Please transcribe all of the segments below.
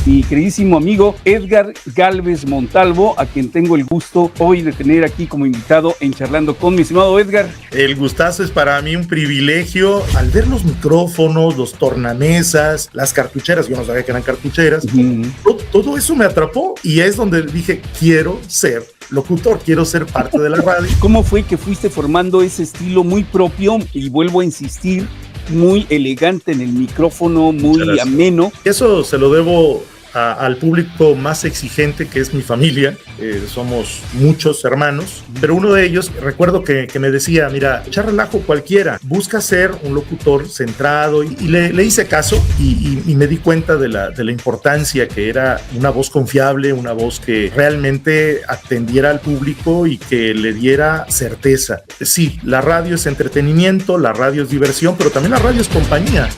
mi queridísimo amigo Edgar Gálvez Montalvo, a quien tengo el gusto hoy de tener aquí como invitado en Charlando con. Mi estimado Edgar. El gustazo es para mí un privilegio al ver los micrófonos, los tornamesas, las cartucheras. Yo no sabía que eran cartucheras. Todo eso me atrapó y es donde dije, quiero ser locutor, quiero ser parte de la radio. ¿Cómo fue que fuiste formando ese estilo muy propio? Y vuelvo a insistir, muy elegante en el micrófono, muy ameno. Eso se lo debo al público más exigente, que es mi familia. Somos muchos hermanos, pero uno de ellos, recuerdo que me decía, mira, echar relajo cualquiera, busca ser un locutor centrado, y le hice caso y me di cuenta de la importancia que era una voz confiable, una voz que realmente atendiera al público y que le diera certeza. Sí, la radio es entretenimiento, la radio es diversión, pero también la radio es compañía.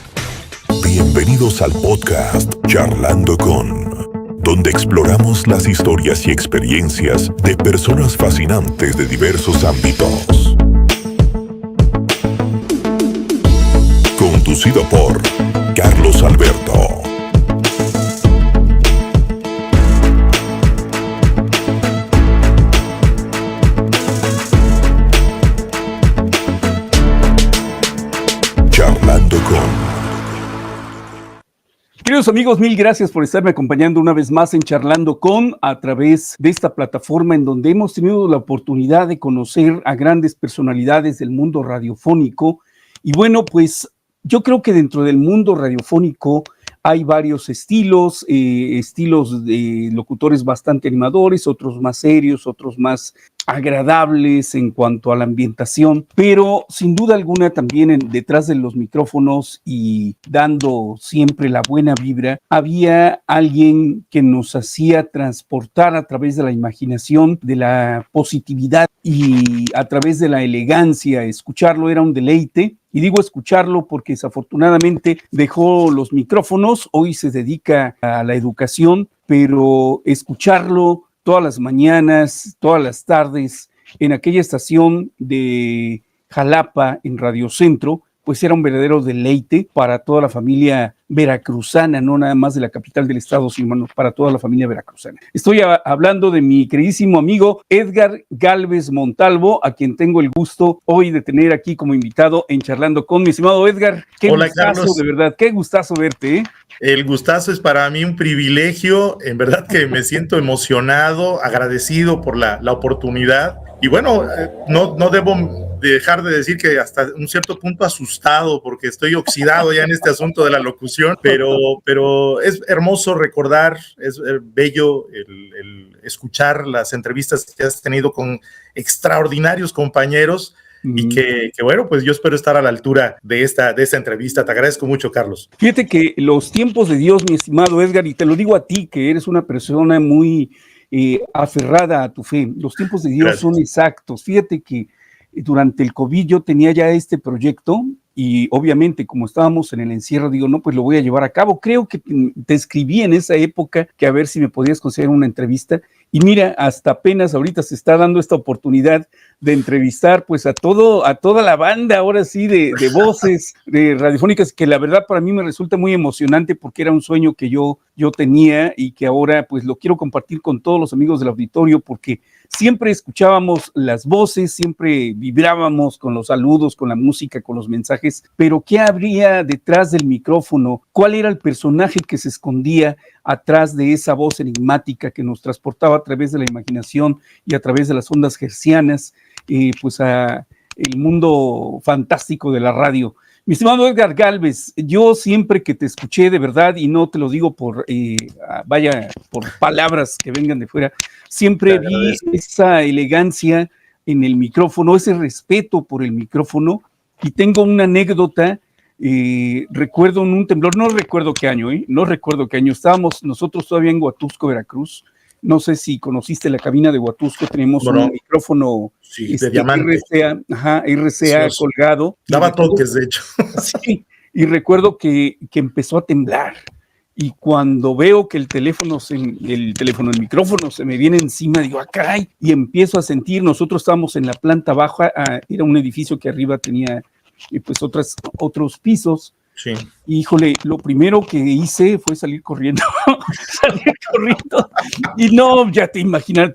Bienvenidos al podcast Charlando con, donde exploramos las historias y experiencias de personas fascinantes de diversos ámbitos. Conducido por Carlos Alberto. Charlando con. Queridos amigos, mil gracias por estarme acompañando una vez más en Charlando con, a través de esta plataforma en donde hemos tenido la oportunidad de conocer a grandes personalidades del mundo radiofónico. Y bueno, pues yo creo que dentro del mundo radiofónico hay varios estilos de locutores bastante animadores, otros más serios, otros más agradables en cuanto a la ambientación, pero sin duda alguna también detrás de los micrófonos y dando siempre la buena vibra, había alguien que nos hacía transportar a través de la imaginación, de la positividad y a través de la elegancia. Escucharlo era un deleite. Y digo escucharlo porque desafortunadamente dejó los micrófonos, hoy se dedica a la educación, pero escucharlo todas las mañanas, todas las tardes, en aquella estación de Jalapa, en Radio Centro, pues era un verdadero deleite para toda la familia veracruzana, no nada más de la capital del estado, sino para toda la familia veracruzana. Estoy hablando de mi queridísimo amigo Edgar Gálvez Montalvo, a quien tengo el gusto hoy de tener aquí como invitado en Charlando con. Mi estimado Edgar, qué Hola, gustazo, Carlos. De verdad, qué gustazo verte, ¿eh? El gustazo es para mí un privilegio, en verdad que me siento emocionado, agradecido por la oportunidad. Y bueno, no debo dejar de decir que hasta un cierto punto asustado, porque estoy oxidado ya en este asunto de la locución, pero es hermoso recordar, es bello el escuchar las entrevistas que has tenido con extraordinarios compañeros. Y que bueno, pues yo espero estar a la altura de esta entrevista. Te agradezco mucho, Carlos. Fíjate que los tiempos de Dios, mi estimado Edgar, y te lo digo a ti, que eres una persona muy aferrada a tu fe, los tiempos de Dios son exactos. Fíjate que durante el COVID yo tenía ya este proyecto y obviamente como estábamos en el encierro, digo, no, pues lo voy a llevar a cabo. Creo que te escribí en esa época que a ver si me podías conceder una entrevista. Y mira, hasta apenas ahorita se está dando esta oportunidad de entrevistar pues a toda la banda, ahora sí, de voces de radiofónicas, que la verdad para mí me resulta muy emocionante porque era un sueño que yo tenía y que ahora pues lo quiero compartir con todos los amigos del auditorio, porque siempre escuchábamos las voces, siempre vibrábamos con los saludos, con la música, con los mensajes, pero ¿qué habría detrás del micrófono? ¿Cuál era el personaje que se escondía atrás de esa voz enigmática que nos transportaba a través de la imaginación y a través de las ondas hertzianas, pues a el mundo fantástico de la radio? Mi estimado Edgar Gálvez, yo siempre que te escuché, de verdad, y no te lo digo por palabras que vengan de fuera, siempre vi esa elegancia en el micrófono, ese respeto por el micrófono, y tengo una anécdota. Recuerdo en un temblor, no recuerdo qué año, estábamos nosotros todavía en Huatusco, Veracruz. No sé si conociste la cabina de Huatusco, tenemos un micrófono de diamante. RCA colgado. Daba toques, de hecho. Sí, y recuerdo que empezó a temblar. Y cuando veo que el micrófono se me viene encima, digo, caray, y empiezo a sentir, nosotros estábamos en la planta baja, era un edificio que arriba tenía pues otros pisos, Sí. Híjole, lo primero que hice fue salir corriendo, y no, ya te imaginas,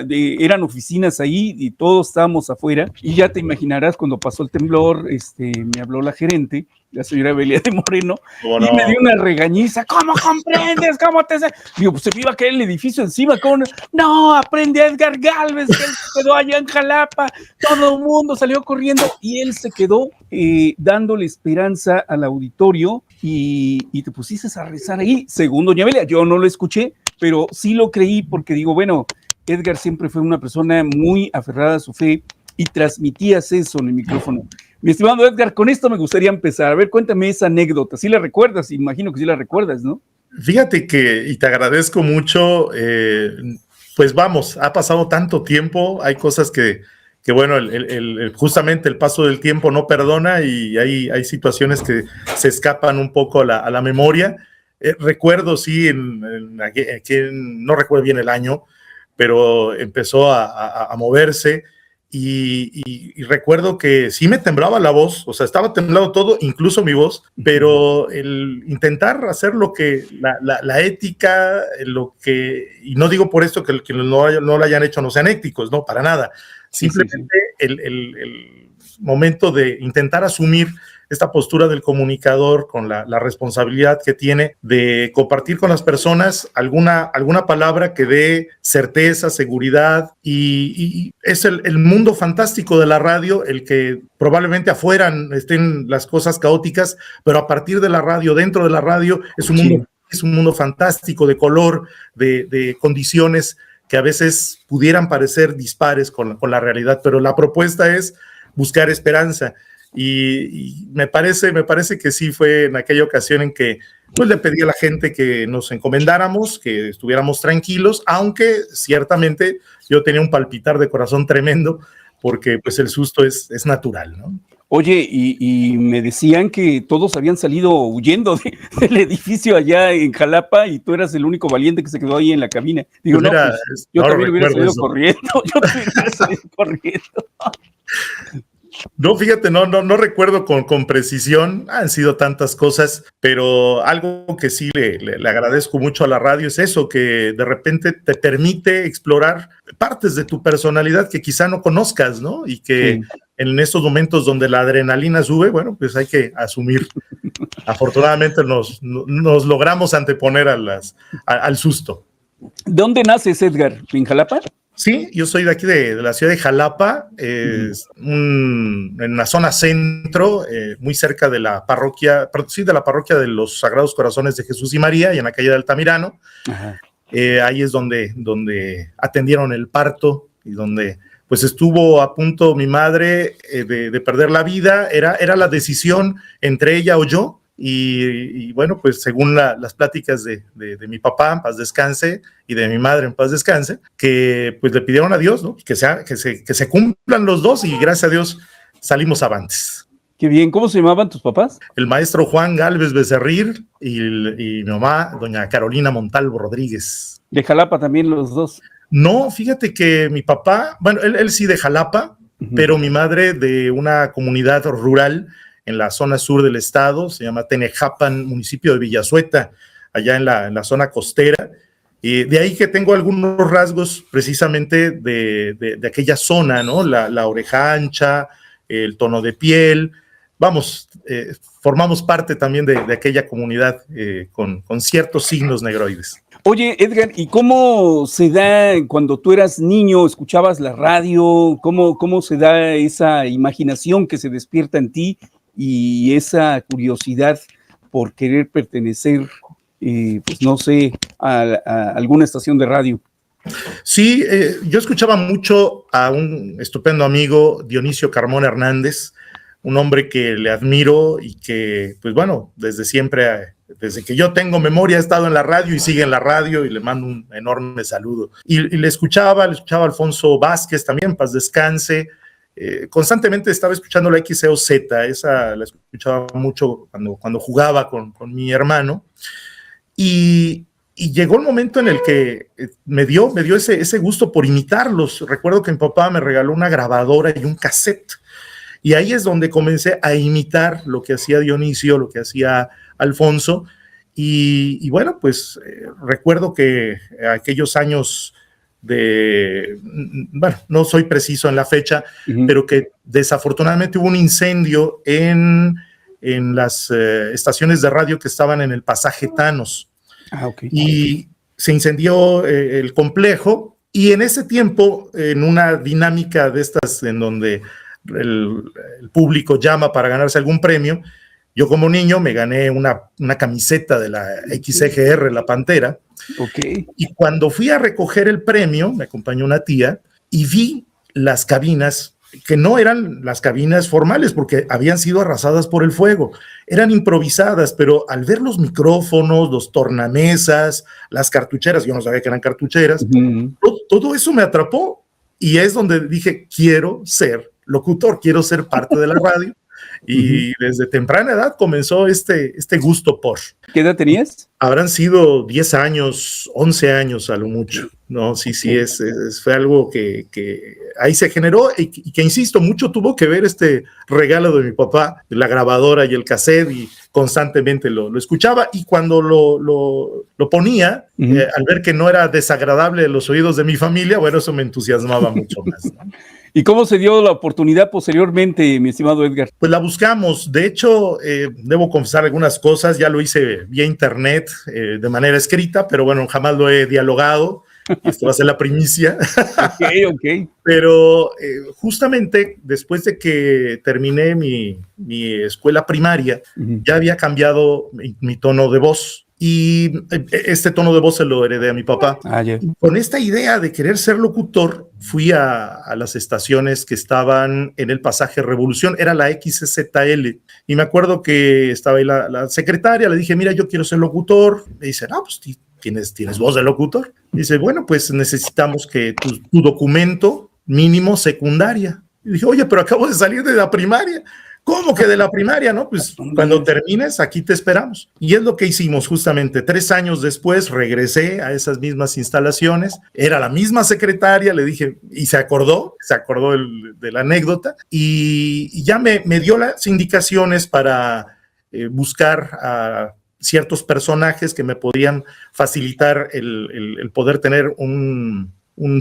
eran oficinas ahí y todos estábamos afuera, y ya te imaginarás cuando pasó el temblor, me habló la gerente, la señora Belia de Moreno, y me dio una regañiza. ¿Cómo comprendes? ¿Cómo te sé? Digo, pues se me iba a caer el edificio encima. ¿Cómo? No, aprende a Edgar Galvez, que él se quedó allá en Jalapa, todo el mundo salió corriendo y él se quedó dándole esperanza al auditorio y te pusiste a rezar ahí, según doña Belia. Yo no lo escuché, pero sí lo creí porque digo, bueno, Edgar siempre fue una persona muy aferrada a su fe y transmitías eso en el micrófono. Mi estimado Edgar, con esto me gustaría empezar. A ver, cuéntame esa anécdota. ¿Sí la recuerdas? Imagino que sí la recuerdas, ¿no? Fíjate que, y te agradezco mucho, pues vamos, ha pasado tanto tiempo, hay cosas que bueno, justamente el paso del tiempo no perdona y hay situaciones que se escapan un poco a la memoria. Recuerdo, sí, no recuerdo bien el año, pero empezó a moverse y recuerdo que sí me temblaba la voz, o sea, estaba temblado todo, incluso mi voz, pero el intentar hacer lo que, la ética, y no digo por esto que no lo hayan hecho no sean éticos, no, para nada, simplemente sí. El momento de intentar asumir esta postura del comunicador con la responsabilidad que tiene de compartir con las personas alguna palabra que dé certeza, seguridad, y es el mundo fantástico de la radio, el que probablemente afuera estén las cosas caóticas, pero a partir de la radio, dentro de la radio, es un mundo fantástico de color, de condiciones que a veces pudieran parecer dispares con la realidad, pero la propuesta es buscar esperanza. Y me parece que sí fue en aquella ocasión en que pues le pedí a la gente que nos encomendáramos, que estuviéramos tranquilos, aunque ciertamente yo tenía un palpitar de corazón tremendo, porque pues el susto es natural, ¿no? Oye, y me decían que todos habían salido huyendo del edificio allá en Jalapa y tú eras el único valiente que se quedó ahí en la cabina. Digo, pues mira, yo también hubiera salido corriendo. No, fíjate, no recuerdo con precisión, han sido tantas cosas, pero algo que sí le agradezco mucho a la radio es eso, que de repente te permite explorar partes de tu personalidad que quizá no conozcas, ¿no? Y que en estos momentos donde la adrenalina sube, bueno, pues hay que asumir. Afortunadamente nos logramos anteponer al susto. ¿Dónde naces, Edgar? ¿En Jalapa? Sí, yo soy de aquí de la ciudad de Jalapa, en la zona centro, muy cerca de la parroquia, de la parroquia de los Sagrados Corazones de Jesús y María, y en la calle de Altamirano. Ahí es donde atendieron el parto y donde pues estuvo a punto mi madre de perder la vida. Era la decisión entre ella o yo. Y bueno, pues según las pláticas de mi papá, en paz descanse, y de mi madre, en paz descanse, que pues le pidieron a Dios, ¿no? Que se cumplan los dos, y gracias a Dios salimos avantes. Qué bien. ¿Cómo se llamaban tus papás? El maestro Juan Galvez Becerril y mi mamá, doña Carolina Montalvo Rodríguez. ¿De Jalapa también los dos? No, fíjate que mi papá, bueno, él sí de Jalapa, pero mi madre de una comunidad rural en la zona sur del estado, se llama Tenejapan, municipio de Villazueta, allá en la zona costera. De ahí que tengo algunos rasgos precisamente de aquella zona, ¿no? La oreja ancha, el tono de piel. Vamos, formamos parte también de aquella comunidad con ciertos signos negroides. Oye, Edgar, ¿y cómo se da cuando tú eras niño, escuchabas la radio? ¿Cómo se da esa imaginación que se despierta en ti y esa curiosidad por querer pertenecer, pues no sé, a alguna estación de radio? Sí, yo escuchaba mucho a un estupendo amigo, Dionisio Carmona Hernández, un hombre que le admiro y que, pues bueno, desde siempre, desde que yo tengo memoria, ha estado en la radio y sigue en la radio, y le mando un enorme saludo. Y le escuchaba a Alfonso Vázquez también, paz descanse. Constantemente estaba escuchando la XEOZ, esa la escuchaba mucho cuando jugaba con mi hermano, y llegó el momento en el que me dio ese gusto por imitarlos. Recuerdo que mi papá me regaló una grabadora y un cassette, y ahí es donde comencé a imitar lo que hacía Dionisio, lo que hacía Alfonso, y bueno, pues recuerdo que aquellos años bueno, no soy preciso en la fecha, pero que desafortunadamente hubo un incendio en las estaciones de radio que estaban en el pasaje Thanos. Okay. Y se incendió el complejo, y en ese tiempo, en una dinámica de estas en donde el público llama para ganarse algún premio, yo como niño me gané una camiseta de la XGR, la Pantera. Okay. Y cuando fui a recoger el premio, me acompañó una tía y vi las cabinas, que no eran las cabinas formales porque habían sido arrasadas por el fuego, eran improvisadas, pero al ver los micrófonos, los tornamesas, las cartucheras, yo no sabía que eran cartucheras, todo eso me atrapó, y es donde dije, quiero ser locutor, quiero ser parte de la radio. Y desde temprana edad comenzó este gusto por. ¿Qué edad tenías? Habrán sido 10 años, 11 años a lo mucho, ¿no? Sí, fue algo que ahí se generó, y que, insisto, mucho tuvo que ver este regalo de mi papá, la grabadora y el cassette, y constantemente lo escuchaba, y cuando lo ponía, al ver que no era desagradable a los oídos de mi familia, bueno, eso me entusiasmaba mucho más, ¿no? ¿Y cómo se dio la oportunidad posteriormente, mi estimado Edgar? Pues la buscamos. De hecho, debo confesar algunas cosas. Ya lo hice vía internet, de manera escrita, pero bueno, jamás lo he dialogado. Esto va a ser la primicia. Ok. Pero justamente después de que terminé mi escuela primaria, ya había cambiado mi tono de voz. Y este tono de voz se lo heredé a mi papá. Yeah. Con esta idea de querer ser locutor, fui a las estaciones que estaban en el pasaje Revolución, era la XZL, y me acuerdo que estaba ahí la secretaria, le dije, mira, yo quiero ser locutor. Me dice, no, pues tienes voz de locutor. Dice, bueno, pues necesitamos que tu documento mínimo secundaria. Y dije, oye, pero acabo de salir de la primaria. ¿Cómo que de la primaria? No, pues cuando termines, aquí te esperamos. Y es lo que hicimos justamente. 3 años después regresé a esas mismas instalaciones. Era la misma secretaria, le dije, y se acordó de la anécdota, y ya me dio las indicaciones para buscar a ciertos personajes que me podían facilitar el poder tener un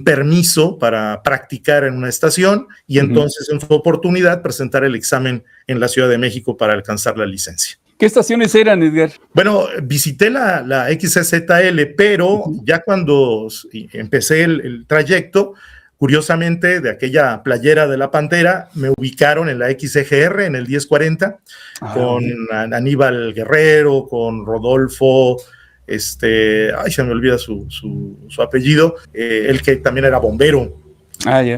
permiso para practicar en una estación, y entonces en su oportunidad presentar el examen en la Ciudad de México para alcanzar la licencia. ¿Qué estaciones eran, Edgar? Bueno, visité la XZL, pero ya cuando empecé el trayecto, curiosamente, de aquella playera de la Pantera, me ubicaron en la XGR, en el 1040, con Aníbal Guerrero, con Rodolfo, se me olvida su apellido, el que también era bombero,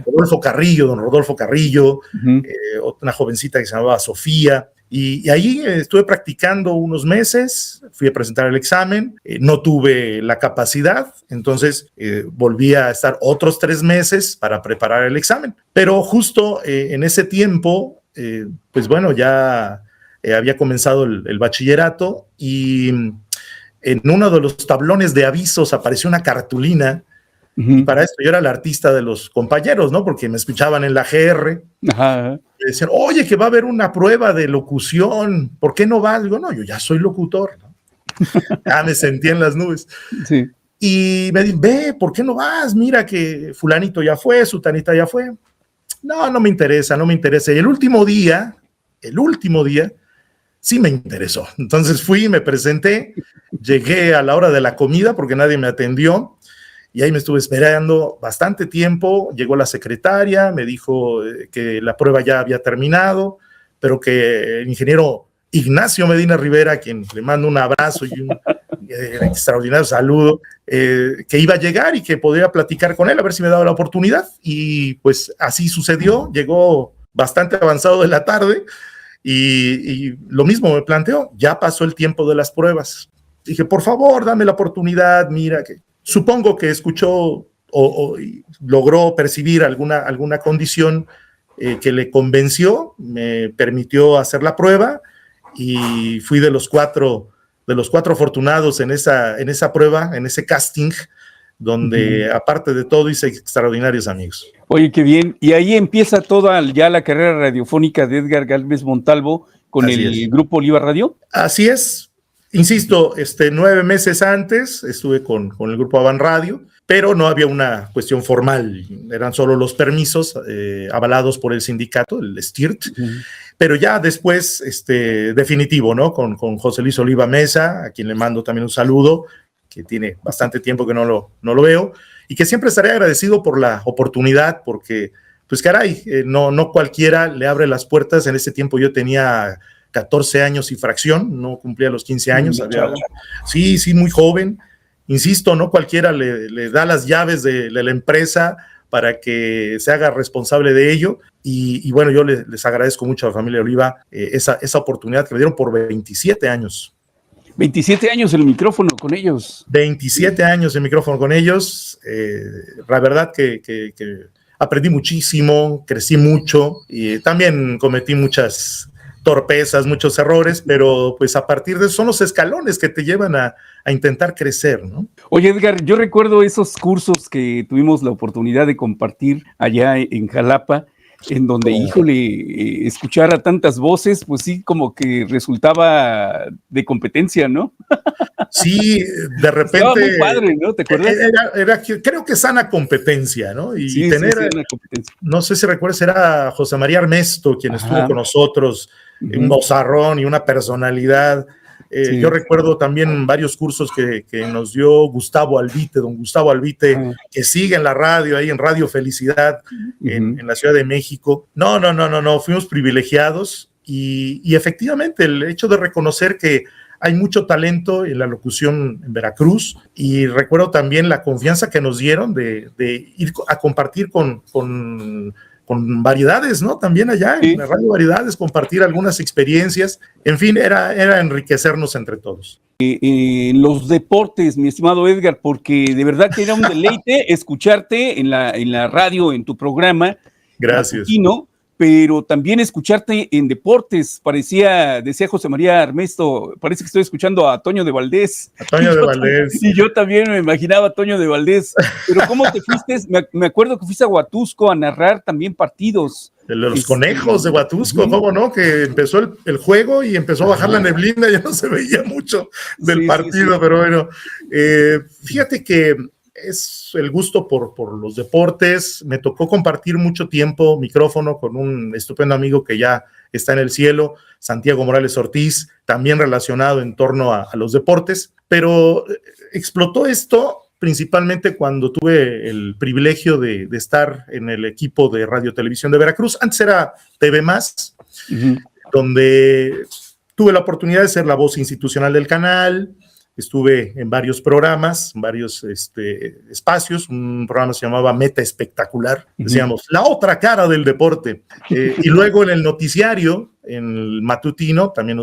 Rodolfo Carrillo, don Rodolfo Carrillo, una jovencita que se llamaba Sofía, y ahí estuve practicando unos meses, fui a presentar el examen, no tuve la capacidad, entonces volví a estar otros 3 meses para preparar el examen, pero justo en ese tiempo, pues bueno, ya había comenzado el bachillerato, y en uno de los tablones de avisos apareció una cartulina, y para esto yo era el artista de los compañeros, ¿no? Porque me escuchaban en la GR, me decían, oye, que va a haber una prueba de locución, ¿por qué no vas? Digo, no, yo ya soy locutor, ¿no? Ya me sentí en las nubes. Sí. Y me dicen, ve, ¿por qué no vas? Mira que fulanito ya fue, sutanita ya fue. No me interesa. Y el último día, sí me interesó. Entonces fui, me presenté, llegué a la hora de la comida porque nadie me atendió, y ahí me estuve esperando bastante tiempo. Llegó la secretaria, me dijo que la prueba ya había terminado, pero que el ingeniero Ignacio Medina Rivera, a quien le mando un abrazo y un extraordinario saludo, que iba a llegar y que podría platicar con él, a ver si me daba la oportunidad. Y pues así sucedió, llegó bastante avanzado de la tarde, y lo mismo me planteó, ya pasó el tiempo de las pruebas. Dije, por favor, dame la oportunidad, mira, que supongo que escuchó o logró percibir alguna condición que le convenció, me permitió hacer la prueba, y fui de los cuatro afortunados en esa prueba, en ese casting, donde aparte de todo hice extraordinarios amigos. Oye, qué bien. Y ahí empieza toda ya la carrera radiofónica de Edgar Galvez Montalvo con Así el Grupo Oliva Radio. Así es. Insisto, 9 meses antes estuve con el Grupo Avan Radio, pero no había una cuestión formal, eran solo los permisos avalados por el sindicato, el STIRT, pero ya después, definitivo, ¿no? Con José Luis Oliva Mesa, a quien le mando también un saludo, que tiene bastante tiempo que no lo veo, y que siempre estaré agradecido por la oportunidad, porque, pues caray, no cualquiera le abre las puertas. En ese tiempo yo tenía 14 años y fracción, no cumplía los 15 años, sí, muy joven. Insisto, no cualquiera le da las llaves de la empresa para que se haga responsable de ello, y bueno, yo les agradezco mucho a la familia Oliva esa oportunidad que me dieron por 27 años. 27 años el micrófono con ellos. 27 años el micrófono con ellos. La verdad que aprendí muchísimo, crecí mucho y también cometí muchas torpezas, muchos errores, pero pues a partir de eso son los escalones que te llevan a intentar crecer, ¿no? Oye, Edgar, yo recuerdo esos cursos que tuvimos la oportunidad de compartir allá en Jalapa, en donde, híjole, escuchar a tantas voces, pues sí, como que resultaba de competencia, ¿no? Sí, de repente... Estaba muy padre, ¿no? ¿Te acuerdas? Era creo que sana competencia, ¿no? Y sí, tener, sí, una competencia. No sé si recuerdas, era José María Armesto quien estuvo con nosotros, un vozarrón y una personalidad. Yo recuerdo también varios cursos que nos dio don Gustavo Albite, que sigue en la radio, ahí en Radio Felicidad, en la Ciudad de México. No, fuimos privilegiados y efectivamente el hecho de reconocer que hay mucho talento en la locución en Veracruz, y recuerdo también la confianza que nos dieron de ir a compartir con variedades, ¿no? También allá en la Radio Variedades, compartir algunas experiencias. En fin, era enriquecernos entre todos. Los deportes, mi estimado Edgar, porque de verdad que era un deleite escucharte en la radio, en tu programa. Gracias. Matutino, pero también escucharte en deportes. Decía José María Armesto, parece que estoy escuchando a Toño de Valdés. Y yo también me imaginaba a Toño de Valdés. Pero ¿cómo te fuiste? Me acuerdo que fuiste a Huatusco a narrar también partidos. De los conejos de Huatusco, ¿cómo no? Que empezó el juego y empezó a bajar la neblina, ya no se veía mucho del partido, pero bueno, fíjate que es el gusto por los deportes. Me tocó compartir mucho tiempo micrófono con un estupendo amigo que ya está en el cielo, Santiago Morales Ortiz, también relacionado en torno a los deportes, pero explotó esto principalmente cuando tuve el privilegio de estar en el equipo de Radio Televisión de Veracruz. Antes era TV+, donde tuve la oportunidad de ser la voz institucional del canal. Estuve en varios programas, en varios espacios. Un programa se llamaba Meta Espectacular, decíamos, la otra cara del deporte. Y luego en el noticiario, en el matutino, también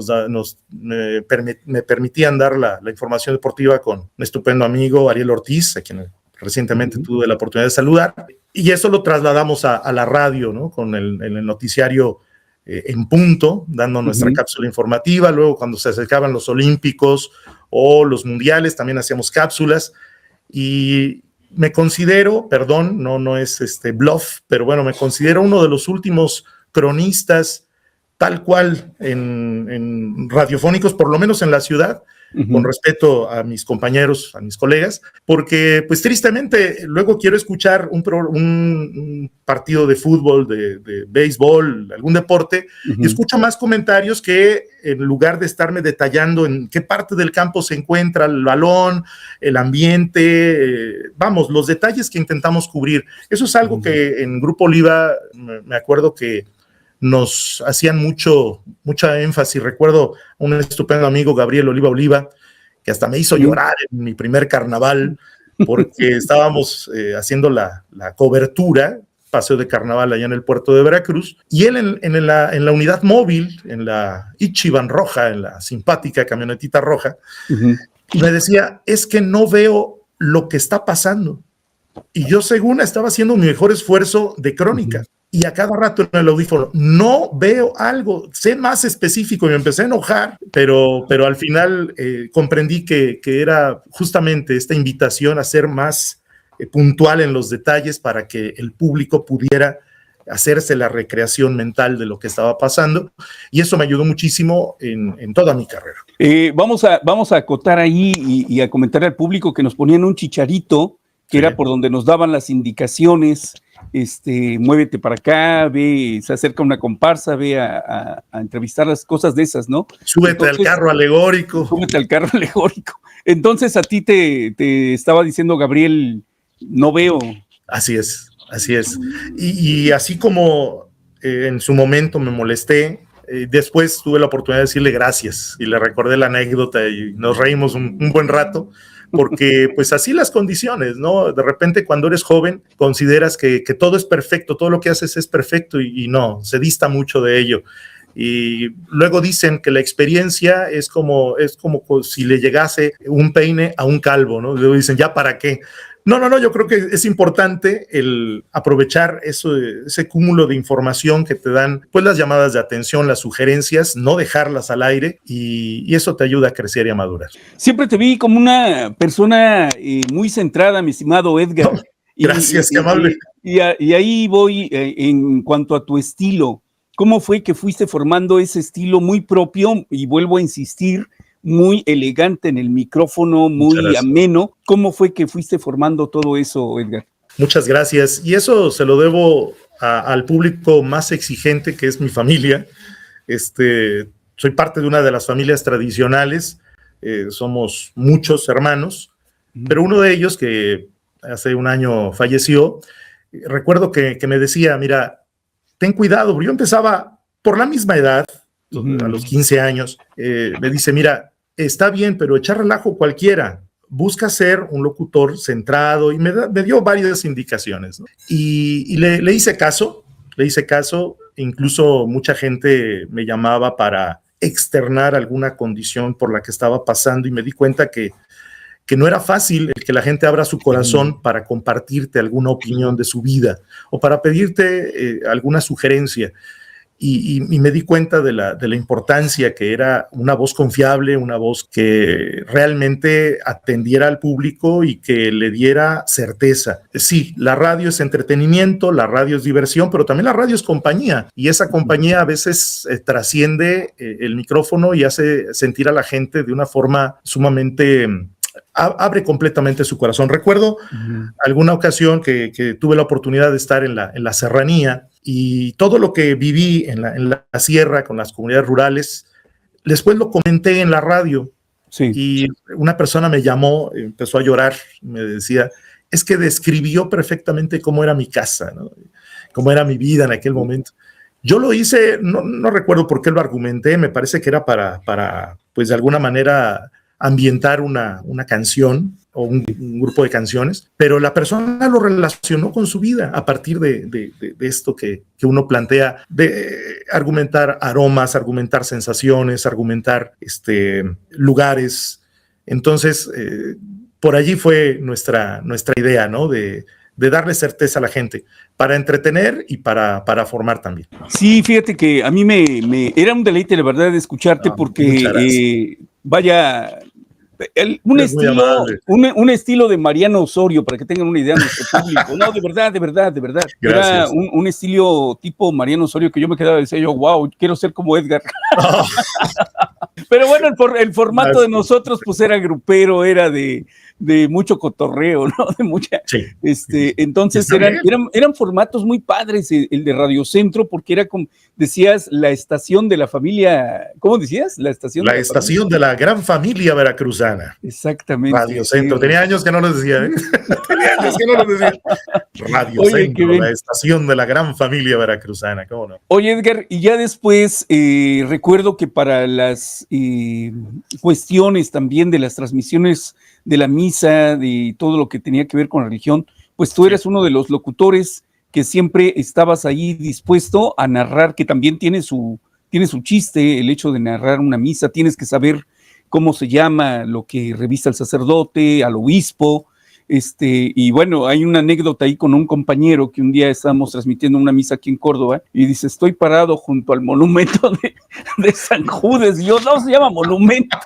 me permitían dar la información deportiva con un estupendo amigo, Ariel Ortiz, a quien recientemente tuve la oportunidad de saludar. Y eso lo trasladamos a la radio, ¿no? Con el noticiario en punto, dando nuestra cápsula informativa. Luego, cuando se acercaban los Olímpicos o los mundiales, también hacíamos cápsulas, y me considero, perdón, no es bluff, pero bueno, me considero uno de los últimos cronistas tal cual en radiofónicos, por lo menos en la ciudad, con respeto a mis compañeros, a mis colegas, porque pues tristemente luego quiero escuchar un partido de fútbol, de béisbol, algún deporte, y escucho más comentarios que en lugar de estarme detallando en qué parte del campo se encuentra el balón, el ambiente, vamos, los detalles que intentamos cubrir. Eso es algo que en Grupo Oliva me acuerdo que nos hacían mucha énfasis. Recuerdo un estupendo amigo, Gabriel Oliva, que hasta me hizo llorar en mi primer carnaval, porque estábamos haciendo la cobertura, paseo de carnaval allá en el puerto de Veracruz, y él en la unidad móvil, en la Ichiban roja, en la simpática camionetita roja, me decía, es que no veo lo que está pasando. Y yo, según estaba haciendo mi mejor esfuerzo de crónica, y a cada rato en el audífono, no veo algo, sé más específico, y me empecé a enojar, pero al final comprendí que era justamente esta invitación a ser más puntual en los detalles para que el público pudiera hacerse la recreación mental de lo que estaba pasando, y eso me ayudó muchísimo en toda mi carrera. Vamos a acotar ahí y a comentar al público que nos ponían un chicharito, que era por donde nos daban las indicaciones, muévete para acá, ve, se acerca una comparsa, ve a entrevistar las cosas de esas, ¿no? Súbete al carro alegórico. Súbete al carro alegórico. Entonces a ti te estaba diciendo Gabriel, no veo. Así es. Y así como en su momento me molesté, después tuve la oportunidad de decirle gracias y le recordé la anécdota y nos reímos un buen rato, porque pues así las condiciones, ¿no? De repente cuando eres joven consideras que todo es perfecto, todo lo que haces es perfecto y no, se dista mucho de ello. Y luego dicen que la experiencia es como si le llegase un peine a un calvo, ¿no? Luego dicen, ¿ya para qué? No, yo creo que es importante el aprovechar ese cúmulo de información que te dan, pues las llamadas de atención, las sugerencias, no dejarlas al aire y eso te ayuda a crecer y a madurar. Siempre te vi como una persona muy centrada, mi estimado Edgar. No, gracias, qué amable. Y ahí voy en cuanto a tu estilo. ¿Cómo fue que fuiste formando ese estilo muy propio? Y vuelvo a insistir, muy elegante en el micrófono, muy ameno. ¿Cómo fue que fuiste formando todo eso, Edgar? Muchas gracias. Y eso se lo debo al público más exigente, que es mi familia. Soy parte de una de las familias tradicionales. Somos muchos hermanos, pero uno de ellos, que hace un año falleció, recuerdo que me decía, mira, ten cuidado, yo empezaba por la misma edad, a los 15 años, me dice, mira, está bien, pero echar relajo cualquiera, busca ser un locutor centrado, y me dio varias indicaciones, ¿no? Y le hice caso, incluso mucha gente me llamaba para externar alguna condición por la que estaba pasando, y me di cuenta que no era fácil el que la gente abra su corazón para compartirte alguna opinión de su vida o para pedirte alguna sugerencia. Y me di cuenta de la importancia que era una voz confiable, una voz que realmente atendiera al público y que le diera certeza. Sí, la radio es entretenimiento, la radio es diversión, pero también la radio es compañía, y esa compañía a veces trasciende el micrófono y hace sentir a la gente de una forma sumamente... abre completamente su corazón. Recuerdo alguna ocasión que tuve la oportunidad de estar en la serranía, y todo lo que viví en la sierra con las comunidades rurales, después lo comenté en la radio. Sí. Y una persona me llamó, empezó a llorar, me decía, es que describió perfectamente cómo era mi casa, ¿no? Cómo era mi vida en aquel momento. Yo lo hice, no recuerdo por qué lo argumenté, me parece que era para pues de alguna manera ambientar una canción o un grupo de canciones, pero la persona lo relacionó con su vida a partir de esto que uno plantea, de argumentar aromas, argumentar sensaciones, argumentar lugares. Entonces, por allí fue nuestra idea, ¿no? De darle certeza a la gente, para entretener y para formar también. Sí, fíjate que a mí me era un deleite, la verdad, de escucharte, porque vaya, un estilo de Mariano Osorio, para que tengan una idea de nuestro público. No, de verdad. Gracias. Era un estilo tipo Mariano Osorio que yo me quedaba y decía yo, wow, quiero ser como Edgar. Oh. Pero bueno, el formato de nosotros pues era grupero, era de mucho cotorreo, ¿no? De mucha, sí. Entonces eran formatos muy padres, el de Radio Centro, porque era como decías, la estación de la familia, ¿cómo decías? La estación de la gran familia veracruzana. Exactamente. Radio Centro, tenía años que no lo decía, ¿eh? Radio Centro, la estación de la gran familia veracruzana, ¿cómo no? Oye, Edgar, y ya después recuerdo que para las cuestiones también de las transmisiones de la misa, de todo lo que tenía que ver con la religión, pues tú eras uno de los locutores que siempre estabas ahí dispuesto a narrar, que también tiene su chiste el hecho de narrar una misa. Tienes que saber cómo se llama lo que revisa el sacerdote, al obispo, y bueno, hay una anécdota ahí con un compañero que un día estábamos transmitiendo una misa aquí en Córdoba y dice, estoy parado junto al monumento de San Judas, y yo, no se llama monumento.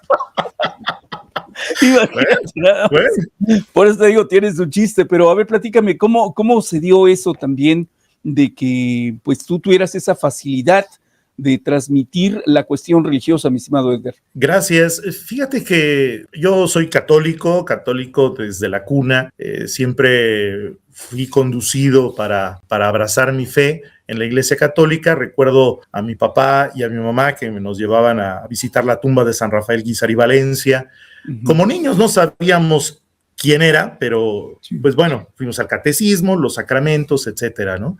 Por eso te digo, tienes un chiste, pero a ver, platícame, ¿cómo se dio eso también de que pues tú tuvieras esa facilidad de transmitir la cuestión religiosa, mi estimado Edgar? Gracias. Fíjate que yo soy católico desde la cuna. Siempre fui conducido para abrazar mi fe en la Iglesia Católica. Recuerdo a mi papá y a mi mamá que nos llevaban a visitar la tumba de San Rafael Guízar y Valencia. Como niños no sabíamos quién era, pero pues bueno, fuimos al catecismo, los sacramentos, etcétera, ¿no?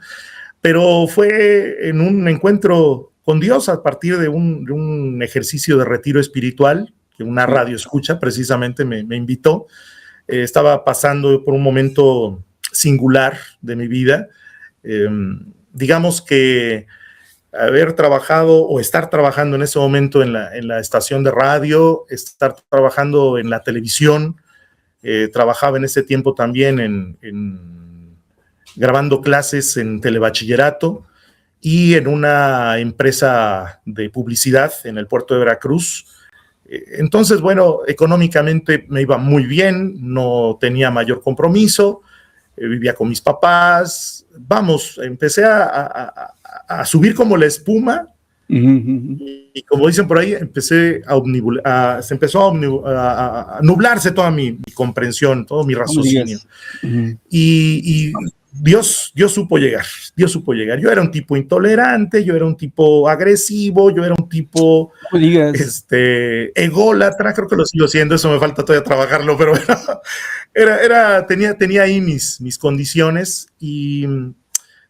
Pero fue en un encuentro con Dios a partir de un ejercicio de retiro espiritual, que una radio escucha precisamente me invitó. Estaba pasando por un momento singular de mi vida. Digamos que haber trabajado o estar trabajando en ese momento en la estación de radio, estar trabajando en la televisión, trabajaba en ese tiempo también grabando clases en telebachillerato y en una empresa de publicidad en el puerto de Veracruz. Entonces, bueno, económicamente me iba muy bien, no tenía mayor compromiso, vivía con mis papás. Vamos, empecé a subir como la espuma. Y como dicen por ahí, se empezó a nublarse toda mi comprensión, todo mi raciocinio. Y Dios supo llegar. Yo era un tipo intolerante, yo era un tipo agresivo, yo era un tipo ególatra, creo que lo sigo siendo, eso me falta todavía trabajarlo, pero tenía ahí mis condiciones y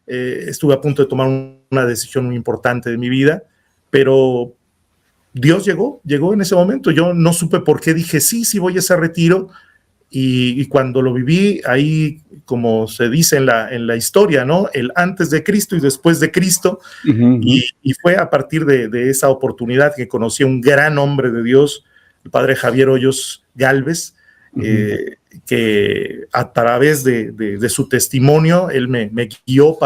estuve a punto de tomar una decisión muy importante de mi vida, pero Dios llegó en ese momento. Yo no supe por qué dije sí voy a ese retiro, y cuando lo viví ahí, como se dice en la historia, ¿no? El antes de Cristo y después de Cristo, y fue a partir de esa oportunidad que conocí a un gran hombre de Dios, el padre Javier Hoyos Gálvez, que a través de su testimonio, él me guió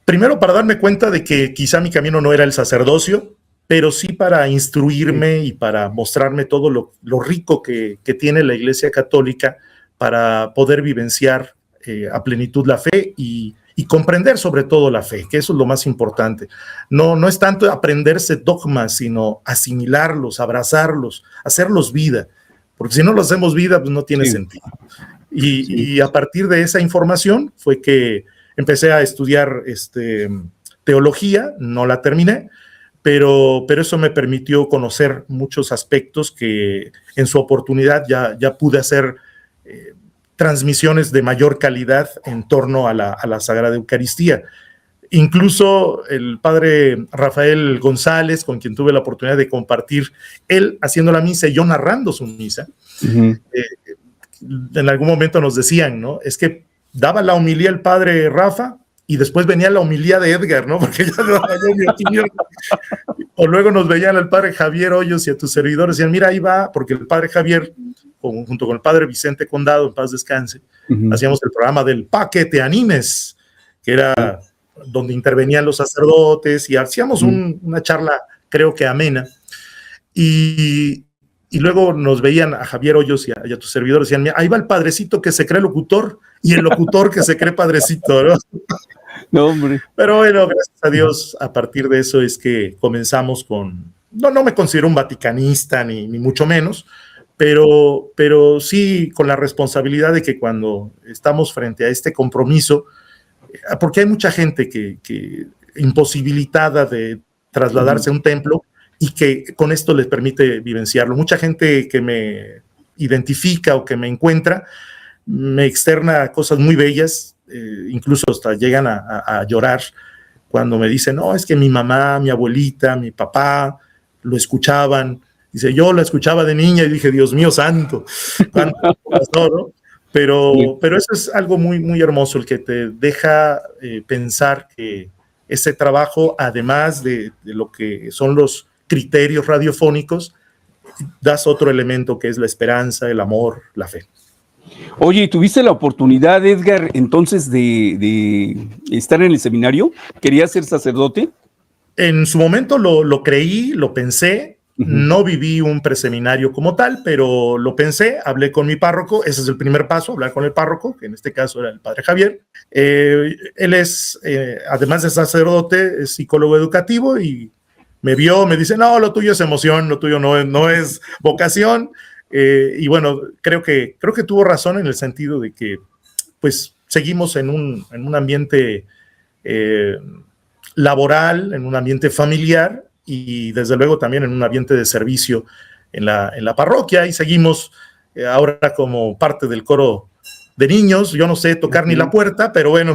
primero para darme cuenta de que quizá mi camino no era el sacerdocio, pero sí para instruirme y para mostrarme todo lo rico que tiene la Iglesia Católica para poder vivenciar a plenitud la fe y comprender sobre todo la fe, que eso es lo más importante. No es tanto aprenderse dogmas, sino asimilarlos, abrazarlos, hacerlos vida, porque si no los hacemos vida, pues no tiene sentido. Y a partir de esa información fue que empecé a estudiar teología, no la terminé, pero eso me permitió conocer muchos aspectos que en su oportunidad ya pude hacer transmisiones de mayor calidad en torno a la Sagrada Eucaristía. Incluso el padre Rafael González, con quien tuve la oportunidad de compartir, él haciendo la misa y yo narrando su misa, en algún momento nos decían, ¿no? Es que daba la homilía el padre Rafa, y después venía la homilía de Edgar, ¿no? Porque ya no había mi opinión. O luego nos veían al padre Javier Hoyos y a tus servidores, decían, mira, ahí va, porque el padre Javier, junto con el padre Vicente Condado, en paz descanse, hacíamos el programa del Paquete Animes, que era donde intervenían los sacerdotes y hacíamos una charla, creo que amena. Y luego nos veían a Javier Hoyos y a tus servidores, decían, mira, ahí va el padrecito que se cree locutor y el locutor que se cree padrecito, ¿no? No, hombre. Pero bueno, gracias a Dios, a partir de eso es que comenzamos no me considero un vaticanista ni mucho menos, pero sí con la responsabilidad de que cuando estamos frente a este compromiso, porque hay mucha gente que imposibilitada de trasladarse a un templo y que con esto les permite vivenciarlo. Mucha gente que me identifica o que me encuentra me externa cosas muy bellas, incluso hasta llegan a llorar cuando me dicen, no, es que mi mamá, mi abuelita, mi papá lo escuchaban. Dice, yo la escuchaba de niña y dije, Dios mío santo, cuánto pasó, ¿no? Pero eso es algo muy, muy hermoso, el que te deja pensar que ese trabajo, además de lo que son los criterios radiofónicos, das otro elemento que es la esperanza, el amor, la fe. Oye, ¿tuviste la oportunidad, Edgar, entonces de estar en el seminario? ¿Querías ser sacerdote? En su momento lo creí, lo pensé, No viví un preseminario como tal, pero lo pensé, hablé con mi párroco, ese es el primer paso, hablar con el párroco, que en este caso era el padre Javier. Él es, además de sacerdote, es psicólogo educativo y me vio, me dice, no, lo tuyo es emoción, lo tuyo no es vocación. Y bueno, creo que tuvo razón en el sentido de que pues seguimos en un ambiente laboral, en un ambiente familiar y desde luego también en un ambiente de servicio en la parroquia, y seguimos ahora como parte del coro de niños. Yo no sé tocar ni la puerta, pero bueno,